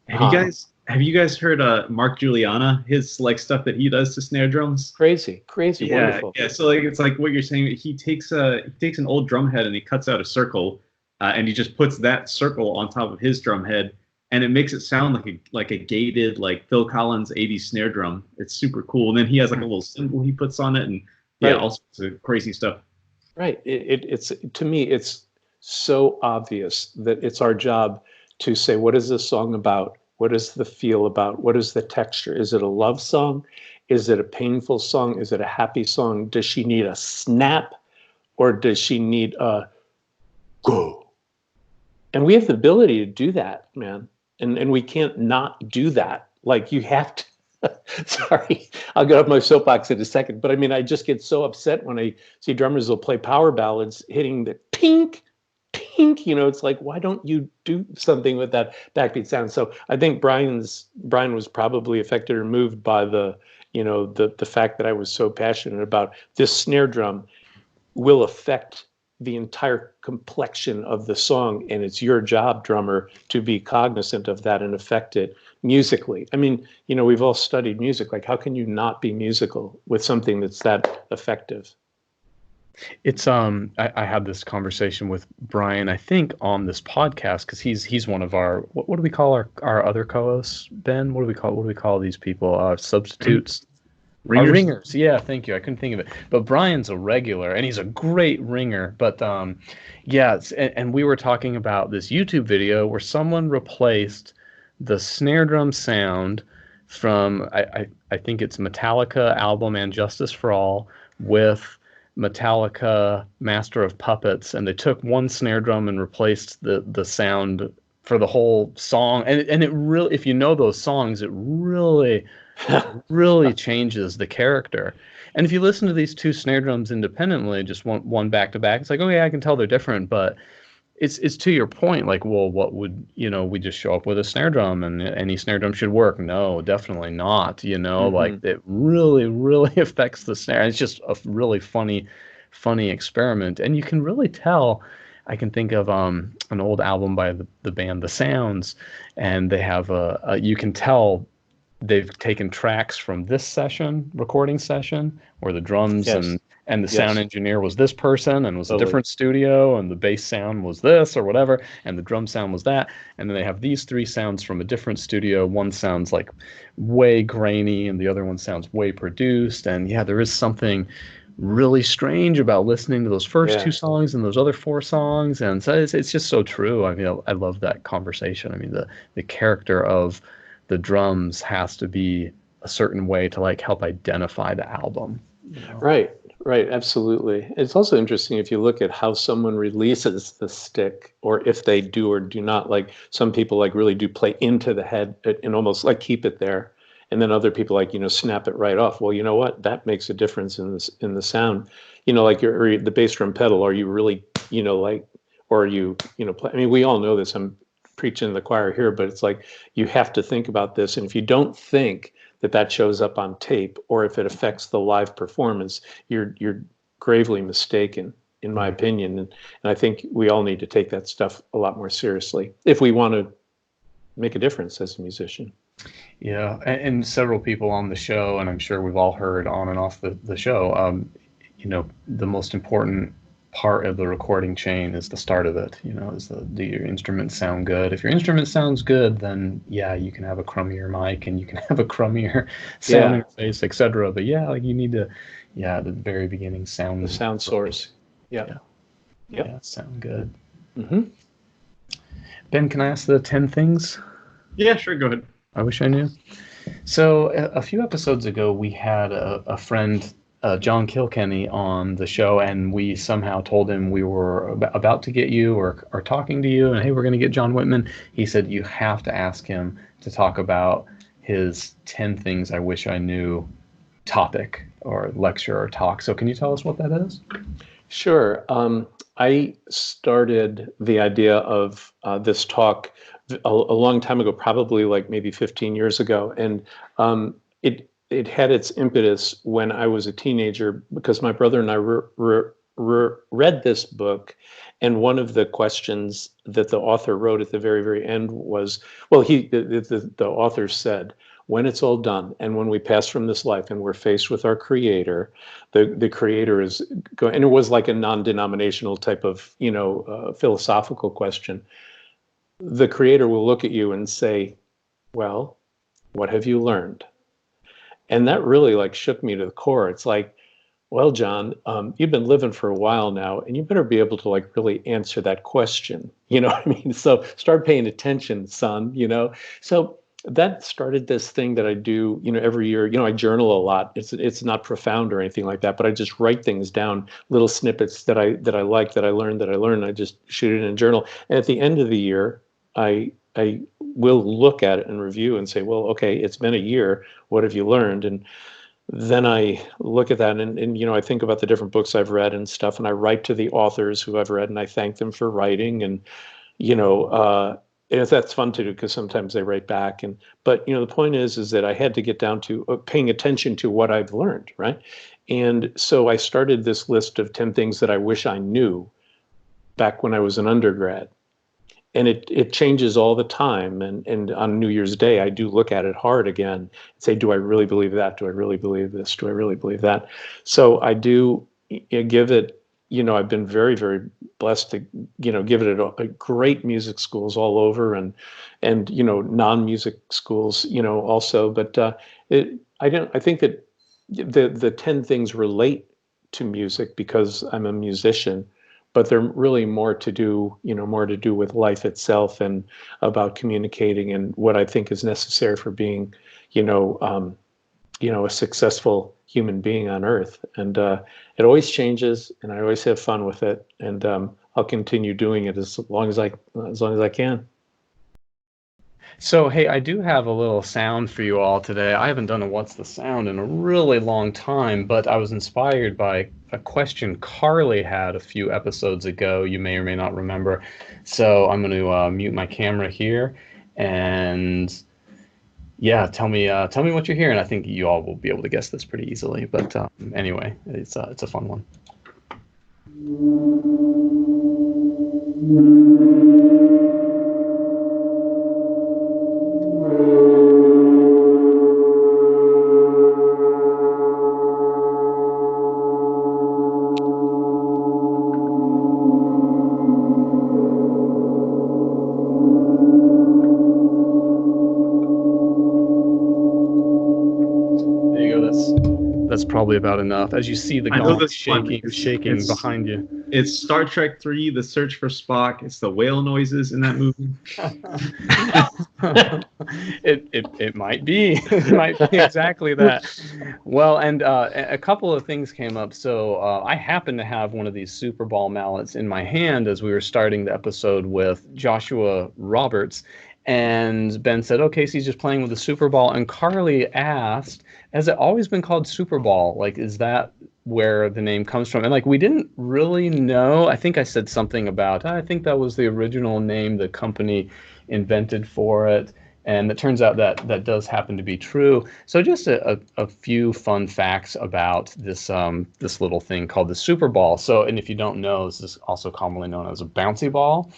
Have you guys heard Mark Juliana, his like stuff that he does to snare drums? Crazy, Yeah, wonderful. yeah. So like it's like what you're saying. He takes an old drum head and he cuts out a circle, and he just puts that circle on top of his drum head, and it makes it sound like a gated like Phil Collins '80s snare drum. It's super cool. And then he has like a little cymbal he puts on it, and all sorts of crazy stuff. Right. It's to me, it's so obvious that it's our job to say, what is this song about? What is the feel about? What is the texture? Is it a love song? Is it a painful song? Is it a happy song? Does she need a snap, or does she need a go? And we have the ability to do that, man. And we can't not do that. Like, you have to. Sorry, I'll get off my soapbox in a second. But I mean, I just get so upset when I see drummers will play power ballads hitting the tink, tink. It's like, why don't you do something with that backbeat sound? So I think Brian was probably affected or moved by the fact that I was so passionate about this snare drum will affect the entire complexion of the song, and it's your job, drummer, to be cognizant of that and affect it musically. I mean, we've all studied music. Like, how can you not be musical with something that's that effective? It's I had this conversation with Brian, I think, on this podcast, because he's one of our what do we call our other co-hosts, Ben? What do we call these people? Substitutes. Ringers. Yeah, thank you. I couldn't think of it. But Brian's a regular, and he's a great ringer. But and we were talking about this YouTube video where someone replaced the snare drum sound from I think it's Metallica album And Justice for All with Metallica Master of Puppets, and they took one snare drum and replaced the sound for the whole song. And it really, if you know those songs, it really really changes the character. And if you listen to these two snare drums independently, just one back to back, it's like, okay, I can tell they're different, but it's to your point, like, well, what would, we just show up with a snare drum and any snare drum should work? No, definitely not. Like, it really, really affects the snare. It's just a really funny experiment. And you can really tell. I can think of an old album by the band The Sounds, and they have you can tell they've taken tracks from this recording session, where the drums and the sound engineer was this person and was a different studio, and the bass sound was this or whatever, and the drum sound was that. And then they have these three sounds from a different studio. One sounds like way grainy, and the other one sounds way produced. And there is something really strange about listening to those first two songs and those other four songs. And so it's just so true. I mean, I love that conversation. I mean, the character of the drums has to be a certain way to like help identify the album. Right, absolutely. It's also interesting if you look at how someone releases the stick, or if they do or do not. Like, some people like really do play into the head and almost like keep it there, and then other people like snap it right off. Well, you know what? That makes a difference in the sound. Like the bass drum pedal. Are you really or are you play? I mean, we all know this. I'm preaching to the choir here, but it's like, you have to think about this. And if you don't think that shows up on tape, or if it affects the live performance, you're gravely mistaken, in my opinion. And I think we all need to take that stuff a lot more seriously if we want to make a difference as a musician. Yeah, and several people on the show, and I'm sure we've all heard on and off the show, the most important part of the recording chain is the start of it. Do your instruments sound good? If your instrument sounds good, then you can have a crummier mic and you can have a crummier sound interface, etc. But you need to, the very beginning sound. The sound source. Yeah, sound good. Mm-hmm. Ben, can I ask the 10 things? Yeah, sure. Go ahead. I wish I knew. So a few episodes ago, we had a friend, John Kilkenny, on the show, and we somehow told him we were about to get you or talking to you, and hey, we're going to get John Wittmann. He said you have to ask him to talk about his 10 things I wish I knew topic or lecture or talk. So can you tell us what that is? Sure. I started the idea of this talk a long time ago, probably like maybe 15 years ago, and it had its impetus when I was a teenager, because my brother and I read this book, and one of the questions that the author wrote at the very, very end was, well, the author said, when it's all done, and when we pass from this life and we're faced with our Creator, the Creator is going, and it was like a non-denominational type of, philosophical question. The Creator will look at you and say, well, what have you learned? And that really like shook me to the core. It's like, well, John, you've been living for a while now, and you better be able to like really answer that question. You know what I mean? So start paying attention, son, So that started this thing that I do, every year. I journal a lot. It's not profound or anything like that, but I just write things down, little snippets that I like, that I learned, and I just shoot it in a journal. And at the end of the year, I will look at it and review and say, well, okay, it's been a year. What have you learned? And then I look at that and I think about the different books I've read and stuff, and I write to the authors who I've read, and I thank them for writing. And, that's fun to do because sometimes they write back. But the point is that I had to get down to paying attention to what I've learned, right? And so I started this list of 10 things that I wish I knew back when I was an undergrad. And it changes all the time. And on New Year's Day, I do look at it hard again and say, do I really believe that? Do I really believe this? Do I really believe that? So I do give it, I've been very, very blessed to, give it a great music schools all over and non-music schools, also. But I think that the 10 things relate to music because I'm a musician, but they're really more to do with life itself and about communicating and what I think is necessary for being, a successful human being on Earth. And it always changes, and I always have fun with it. And I'll continue doing it as long as I can. So, hey, I do have a little sound for you all today. I haven't done a What's the Sound in a really long time, but I was inspired by a question Carly had a few episodes ago. You may or may not remember. So I'm going to mute my camera here and yeah, tell me what you're hearing. I think you all will be able to guess this pretty easily. But anyway, it's a fun one. That's probably about enough. As you see the gong shaking behind you. It's Star Trek 3, The Search for Spock. It's the whale noises in that movie. It might be. It might be exactly that. Well, and a couple of things came up. So I happen to have one of these superball mallets in my hand as we were starting the episode with Joshua Roberts. And Ben said, oh, Casey's just playing with the superball. And Carly asked, has it always been called superball? Like, is that where the name comes from? And like, we didn't really know. I think I said something about, I think that was the original name the company invented for it. And it turns out that does happen to be true. So just a few fun facts about this this little thing called the superball. So, and if you don't know, this is also commonly known as a bouncy ball.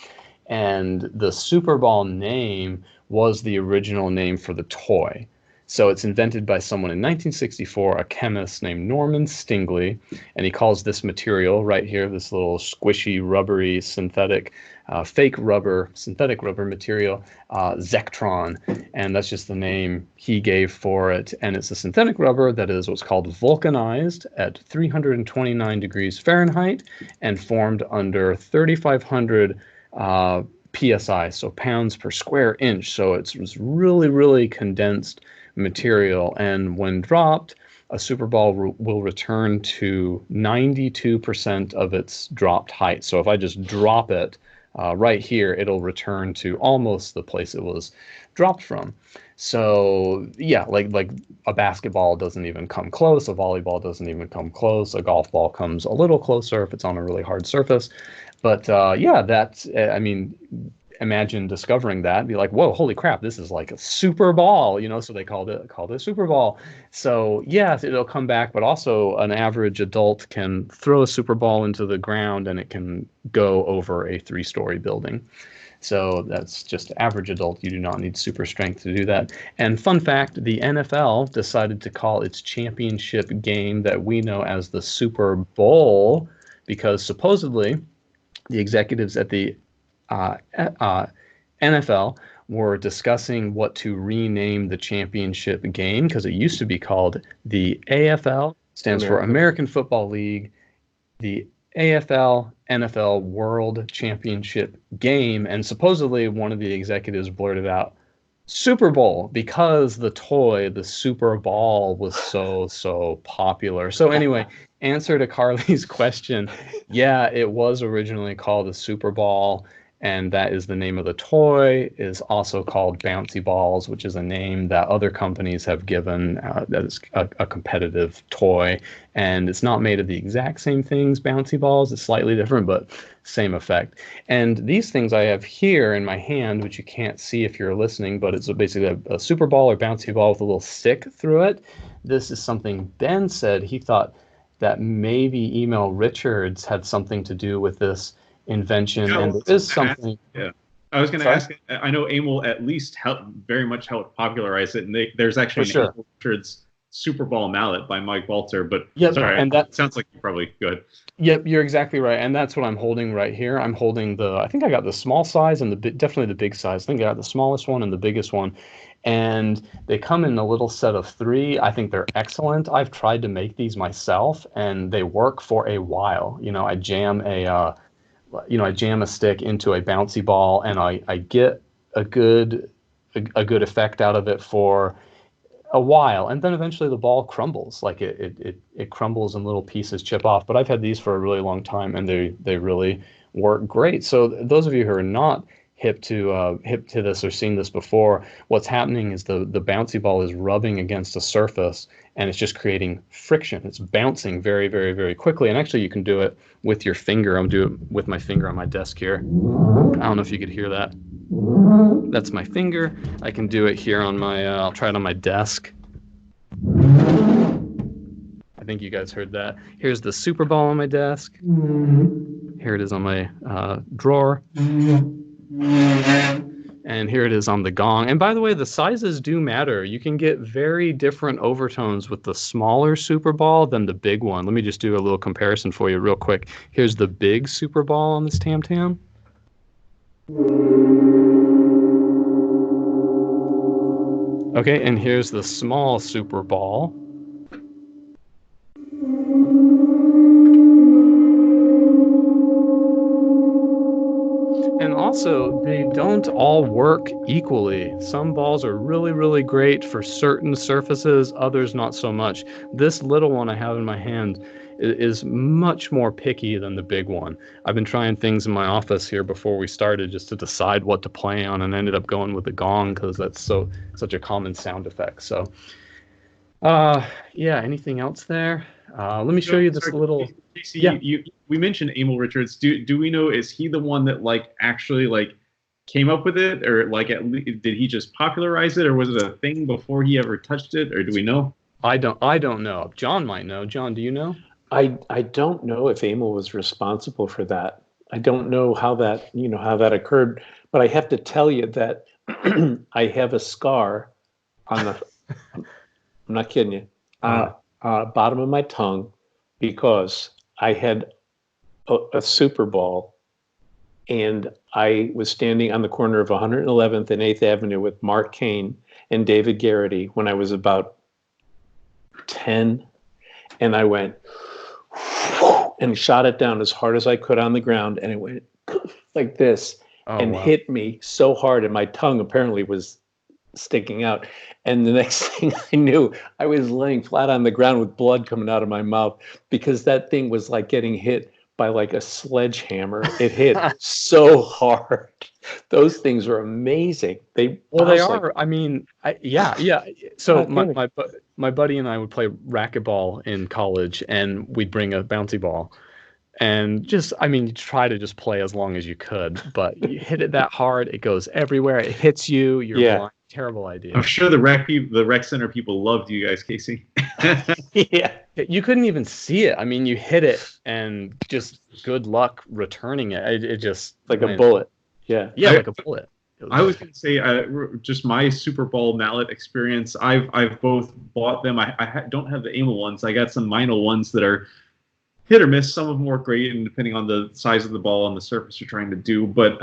And the superball name was the original name for the toy. So it's invented by someone in 1964, a chemist named Norman Stingley, and he calls this material right here, this little squishy, rubbery, synthetic, synthetic rubber material, Zectron, and that's just the name he gave for it. And it's a synthetic rubber that is what's called vulcanized at 329 degrees Fahrenheit and formed under 3,500 PSI, so pounds per square inch. So it's really, really condensed material, and when dropped, a superball will return to 92% of its dropped height. So if I just drop it right here, it'll return to almost the place it was dropped from. So yeah, like a basketball doesn't even come close, a volleyball doesn't even come close, a golf ball comes a little closer if it's on a really hard surface. But yeah, that's, I mean, imagine discovering that and be like, whoa, holy crap, this is like a super ball, so they called it super ball. So yes, it'll come back, but also an average adult can throw a super ball into the ground and it can go over a 3-story building. So that's just average adult. You do not need super strength to do that. And fun fact, the NFL decided to call its championship game that we know as the Super Bowl because supposedly the executives at the NFL were discussing what to rename the championship game because it used to be called the AFL, stands for American Football League, the AFL NFL World Championship game, and supposedly one of the executives blurted out Super Bowl because the toy, the Super Ball, was so popular. So anyway, answer to Carly's question, yeah, it was originally called the Super Ball, and that is the name of the toy. Is also called Bouncy Balls, which is a name that other companies have given that is a competitive toy. And it's not made of the exact same things, Bouncy Balls. It's slightly different, but same effect. And these things I have here in my hand, which you can't see if you're listening, but it's basically a Super Ball or Bouncy Ball with a little stick through it. This is something Ben said. He thought that maybe Emil Richards had something to do with this invention, and it is something. Yeah, I was going to ask. I know Emil at least very much helped popularize it, and there's actually an Emil Richards Super Ball mallet by Mike Walter. But sorry, and that sounds like you're probably good. Yep, you're exactly right, and that's what I'm holding right here. I'm holding I think I got the small size and definitely the big size. I think I got the smallest one and the biggest one, and they come in a little set of 3. I think they're excellent. I've tried to make these myself, and they work for a while. I jam a stick into a bouncy ball, and I get a good effect out of it for a while, and then eventually the ball crumbles. Like it crumbles and little pieces chip off. But I've had these for a really long time, and they really work great. So those of you who are not hip to this or seen this before, what's happening is the bouncy ball is rubbing against a surface, and it's just creating friction. It's bouncing very, very, very quickly. And actually, you can do it with your finger. I'm doing it with my finger on my desk here. I don't know if you could hear that. That's my finger. I can do it here on my, I'll try it on my desk. I think you guys heard that. Here's the Super Ball on my desk. Here it is on my drawer. And here it is on the gong. And by the way, the sizes do matter. You can get very different overtones with the smaller Super Ball than the big one. Let me just do a little comparison for you real quick. Here's the big Super Ball on this Tam Tam. Okay, and here's the small Super Ball. And also, they don't all work equally. Some balls are really, really great for certain surfaces, others not so much. This little one I have in my hand is much more picky than the big one. I've been trying things in my office here before we started just to decide what to play on, and ended up going with the gong because that's such a common sound effect. So, yeah, anything else there? Let me show you this little... Casey, yeah. We mentioned Emil Richards. Do we know, is he the one that actually came up with it, or did he just popularize it, or was it a thing before he ever touched it, or do we know? I don't know. John might know. John, do you know? I don't know if Emil was responsible for that. I don't know how that occurred, but I have to tell you that I have a scar on the I'm not kidding you, bottom of my tongue, because I had a Super Ball, and I was standing on the corner of 111th and 8th Avenue with Mark Kane and David Garrity when I was about 10, and I went and shot it down as hard as I could on the ground, and it went like this hit me so hard, and my tongue apparently was sticking out. And the next thing I knew, I was laying flat on the ground with blood coming out of my mouth, because that thing was like getting hit by a sledgehammer. It hit so hard. Those things are amazing. They are. I mean, yeah. So my buddy and I would play racquetball in college, and we'd bring a bouncy ball. And just, I mean, you try to just play as long as you could, but you hit it that hard, it goes everywhere, it hits you, you're blind. Terrible idea. I'm sure the rec center people loved you guys, Casey. Yeah. You couldn't even see it. I mean, you hit it and just good luck returning it. It just like a bullet. Yeah. Yeah, like a bullet. I was going to say, just my superball mallet experience. I've both bought them. I don't have the Emil ones. I got some Meinl ones that are hit or miss. Some of them work great, and depending on the size of the ball and the surface you're trying to do. But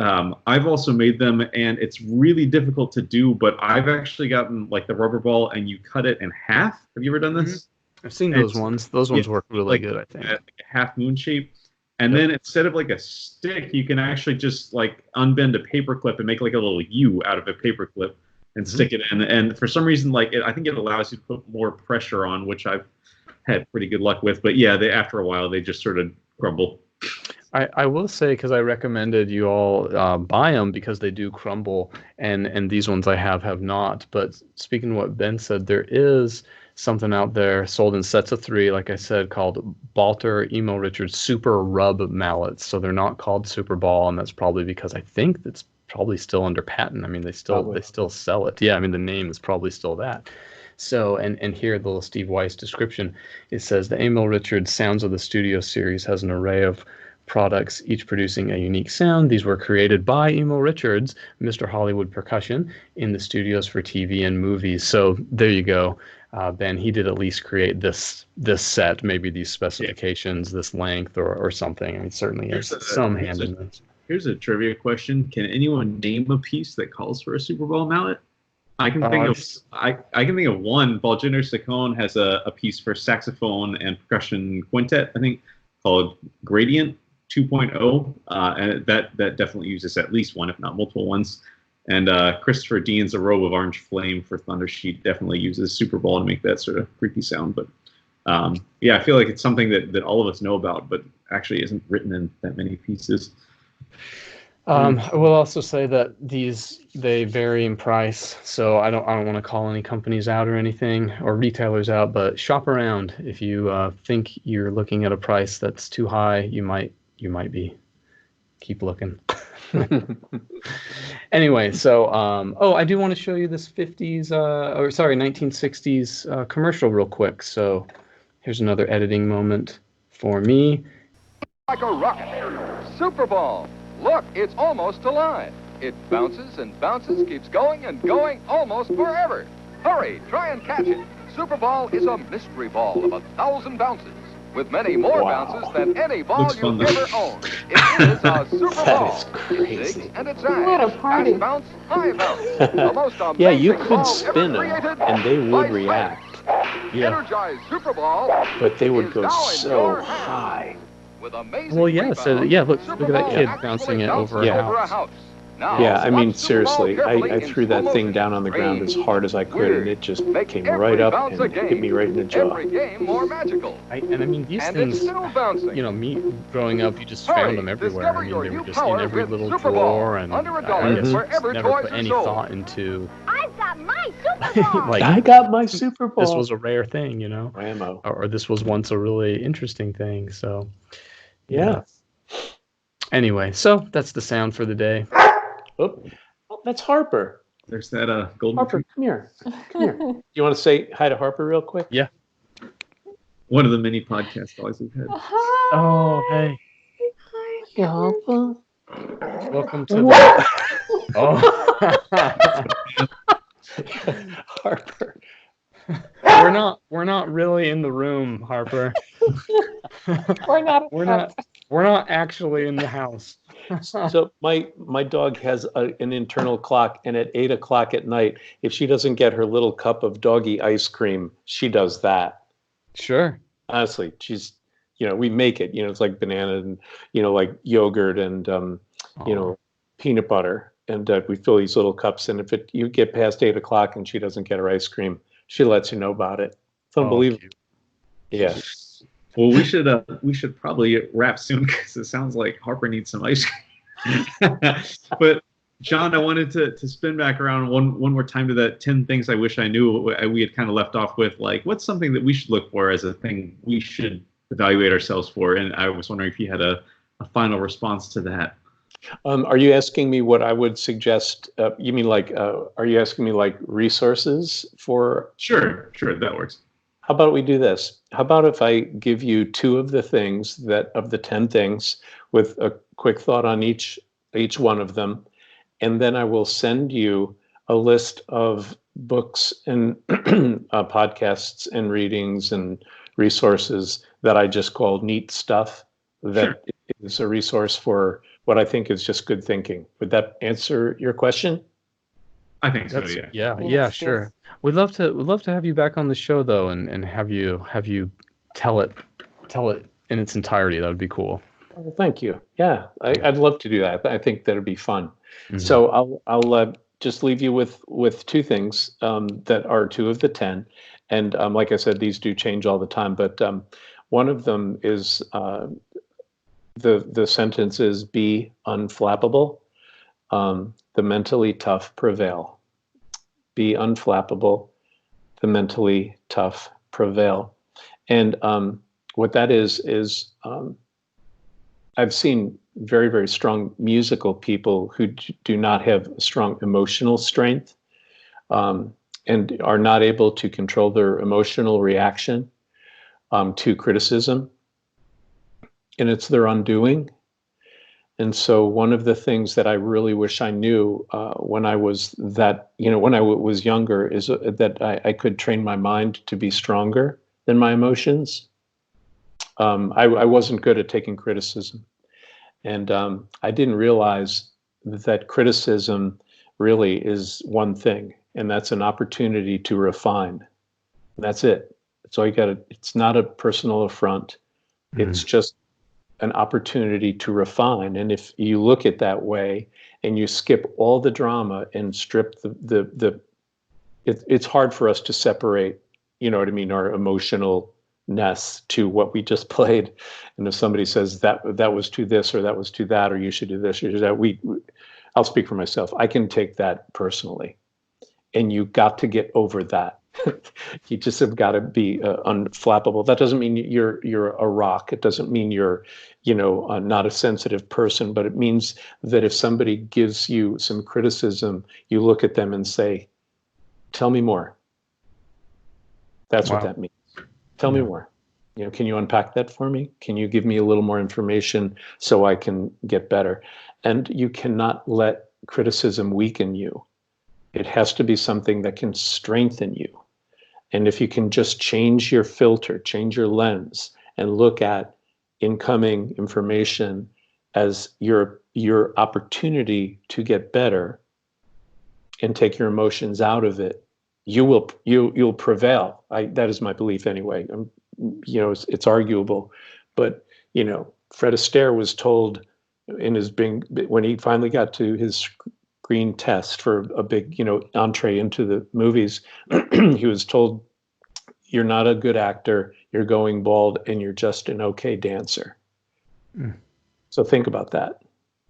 I've also made them, and it's really difficult to do. But I've actually gotten like the rubber ball, and you cut it in half. Have you ever done this? I've seen those ones. Those ones work really good, I think. Like a half moon shape. And then instead of like a stick, you can actually just like unbend a paper clip and make like a little U out of a paper clip and stick it in. And for some reason, like I think it allows you to put more pressure on, which I've had pretty good luck with. But yeah, after a while, they just sort of crumble. I will say, because I recommended you all buy them because they do crumble, and these ones I have not. But speaking of what Ben said, there is something out there sold in sets of 3, like I said, called Balter Emil Richards Super Rub Mallets. So they're not called Superball, and that's probably because I think that's probably still under patent. I mean, they still sell it. Yeah, I mean, the name is probably still that. So, and here, the little Steve Weiss description, it says, the Emil Richards Sounds of the Studio series has an array of products, each producing a unique sound. These were created by Emil Richards, Mr. Hollywood Percussion, in the studios for TV and movies. So there you go. Ben, he did at least create this set, maybe these specifications, this length, or something. I mean, certainly has some hand in this. Here's a trivia question. Can anyone name a piece that calls for a Superball mallet? I can think of one. Balginer Saccone has a piece for saxophone and percussion quintet, I think, called Gradient 2.0, and that definitely uses at least one, if not multiple ones. And Christopher Dean's A Robe of Orange Flame for Thunder Sheet definitely uses Superball to make that sort of creepy sound. But yeah, I feel like it's something that all of us know about, but actually isn't written in that many pieces. I will also say that they vary in price, so I don't want to call any companies out or anything, or retailers out, but shop around. If you think you're looking at a price that's too high, you might be. Keep looking. Anyway, so I do want to show you this 1960s commercial real quick. So here's another editing moment for me. Like a rocket. Superball. Look, it's almost alive. It bounces and bounces, keeps going and going almost forever. Hurry, try and catch it. Superball is a mystery ball of 1,000 bounces, with many more bounces than any ball you've ever owned. It is a super ball. It zigs and it zags. What a party. Fast bounce, high bounce. The most amazing Yeah, you could ball spin ever them, created and they would by react. Yeah. Energized Super Ball. But they would is go now in so your hand. high. With amazing Well, yeah. So rebound, yeah, look at that Superball kid actually bouncing it bounces over a over house. Now, Yeah, I mean, watch Superball seriously, carefully I in threw that slow thing motion. down on the ground as hard as I could, and it just Make came every right up bounce a and game. hit me right in the jaw. Every game more magical. I mean, these And things, it's still bouncing. you know, me growing up, you just Hurry, found them everywhere. discover I mean, your they were new just in power every with little Superball. drawer, and Under I $1 guess wherever never toys put are any sold. thought into I've got my Super Ball. like I got my Super Bowl. this was a rare thing, you know, Rambo. or this was once a really interesting thing. So Yeah. Anyway, so that's the sound for the day. Oh, that's Harper. There's that golden Harper, come here. Come here. You want to say hi to Harper real quick? Yeah. one of the many podcast dogs we've had. Oh, hey. Hi, Harper. Welcome to the. Oh. Harper. We're not really in the room, Harper. We're not actually in the house. So my dog has an internal clock, and at 8 o'clock at night, if she doesn't get her little cup of doggy ice cream, she does that. Sure. Honestly, she's, we make it, it's like banana and, like yogurt and, peanut butter. And we fill these little cups. And if you get past 8 o'clock and she doesn't get her ice cream, she lets you know about it. It's unbelievable. Yeah. Well, we should probably wrap soon because it sounds like Harper needs some ice cream. But John, I wanted to spin back around one more time to that 10 things I wish I knew. We had kind of left off with, like, what's something that we should look for as a thing we should evaluate ourselves for. And I was wondering if you had a final response to that. Are you asking me what I would suggest? You mean like, are you asking me like resources for? Sure, that works. How about we do this? How about if I give you 2 of the things of the 10 things with a quick thought on each one of them, and then I will send you a list of books and podcasts and readings and resources that I just called neat stuff that is a resource for what I think is just good thinking. Would that answer your question? I think so. Yeah, sure. We'd love to have you back on the show though, and have you tell it in its entirety. That would be cool. Well, thank you. Yeah, I'd love to do that. I think that'd be fun. Mm-hmm. So I'll just leave you with 2 things that are 2 of the 10, and like I said, these do change all the time. But one of them is the sentence is "Be unflappable. The mentally tough prevail." Be unflappable. The mentally tough prevail. And what that is I've seen very, very strong musical people who do not have strong emotional strength and are not able to control their emotional reaction to criticism. And it's their undoing. And so one of the things that I really wish I knew when I was was younger is that I could train my mind to be stronger than my emotions. I wasn't good at taking criticism. And I didn't realize that criticism really is one thing, and that's an opportunity to refine. That's it. So it's not a personal affront. Mm-hmm. It's just an opportunity to refine. And if you look at that way and you skip all the drama and strip it's hard for us to separate, you know what I mean, our emotionalness to what we just played. And if somebody says that was to this or that was to that, or you should do this or do that, I'll speak for myself. I can take that personally, and you got to get over that. You just have got to be unflappable. That doesn't mean you're a rock. It doesn't mean you're, not a sensitive person, but it means that if somebody gives you some criticism, you look at them and say, tell me more. That's what that means. Tell me more. Can you unpack that for me? Can you give me a little more information so I can get better? And you cannot let criticism weaken you. It has to be something that can strengthen you. And if you can just change your filter, change your lens, and look at incoming information as your opportunity to get better and take your emotions out of it, you'll prevail. That is my belief anyway. It's arguable, but Fred Astaire was told when he finally got to his screen test for a big, entree into the movies, he was told, you're not a good actor, you're going bald, and you're just an okay dancer. Mm. So think about that.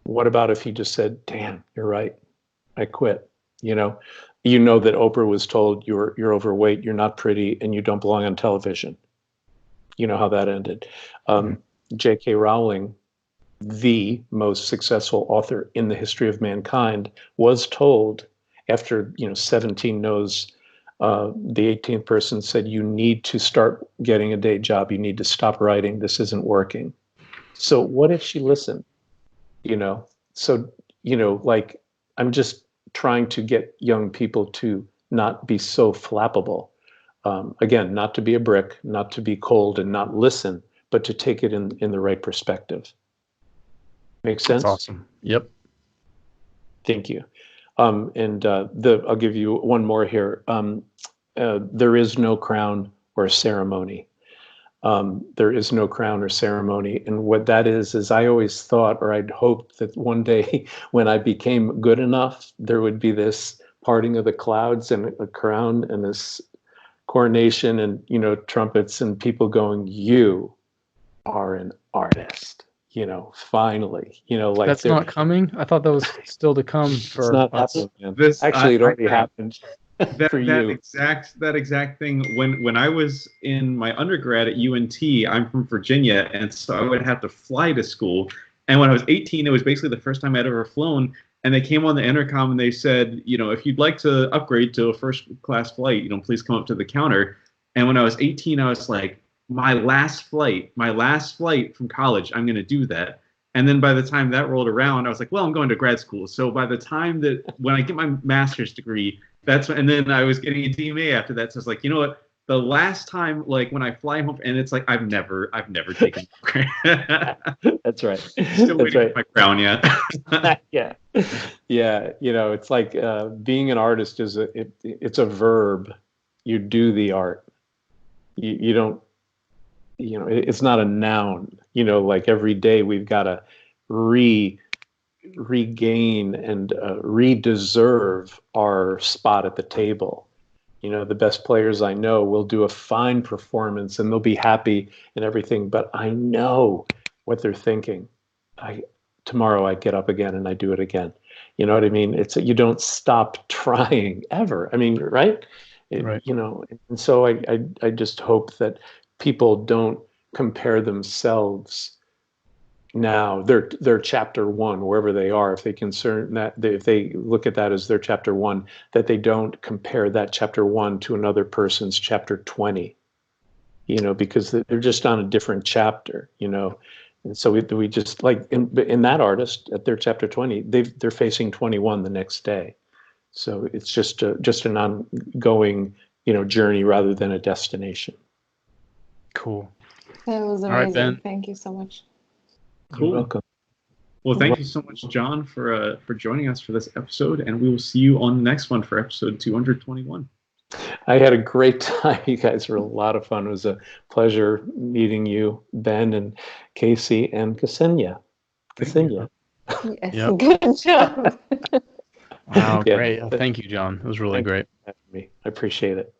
What about if he just said, damn, you're right, I quit? You know that Oprah was told, you're overweight, you're not pretty, and you don't belong on television. You know how that ended. J.K. Rowling, the most successful author in the history of mankind, was told after 17 no's, the 18th person said, you need to start getting a day job. You need to stop writing. This isn't working. So what if she listened? I'm just trying to get young people to not be so flappable. Again, not to be a brick, not to be cold and not listen, but to take it in the right perspective. Make sense? That's awesome. Yep. Thank you. I'll give you one more here. There is no crown or ceremony. There is no crown or ceremony. And what that is I always thought, or I'd hoped that one day when I became good enough, there would be this parting of the clouds and a crown and this coronation and, trumpets and people going, you are an artist. Finally, like that's not coming. I thought that was still to come. It's not happening. It already happened. for you. That exact thing. When I was in my undergrad at UNT, I'm from Virginia, and so I would have to fly to school. And when I was 18, it was basically the first time I'd ever flown. And they came on the intercom and they said, if you'd like to upgrade to a first class flight, please come up to the counter. And when I was 18, I was like, my last flight from college, I'm going to do that. And then by the time that rolled around, I was like, well, I'm going to grad school. So by the time when I get my master's degree, and then I was getting a DMA after that. So I was like, you know what? The last time, like when I fly home, and it's like I've never taken. That's right. Still waiting for my crown yet. Yeah. It's like being an artist it's a verb. You do the art. You don't. It's not a noun. Like every day we've got to regain and redeserve our spot at the table. The best players I know will do a fine performance and they'll be happy and everything, but I know what they're thinking. Tomorrow I get up again and I do it again. You know what I mean? You don't stop trying ever. I mean, right? Right. And so I just hope that people don't compare themselves now. They're chapter 1 wherever they are. If they look at that as their chapter 1, that they don't compare that chapter 1 to another person's chapter 20. Because they're just on a different chapter. And so we just like in that artist at their chapter 20, they're facing 21 the next day. So it's just an ongoing journey rather than a destination. Cool. That was amazing. All right, Ben. Thank you so much. Cool. You're welcome. Well, thank you so much, John, for joining us for this episode, and we will see you on the next one for episode 221. I had a great time. You guys were a lot of fun. It was a pleasure meeting you, Ben and Casey and Ksenia. Yes, Yep. good job. Wow, Yeah. great. Thank you, John. It was really great. I appreciate it.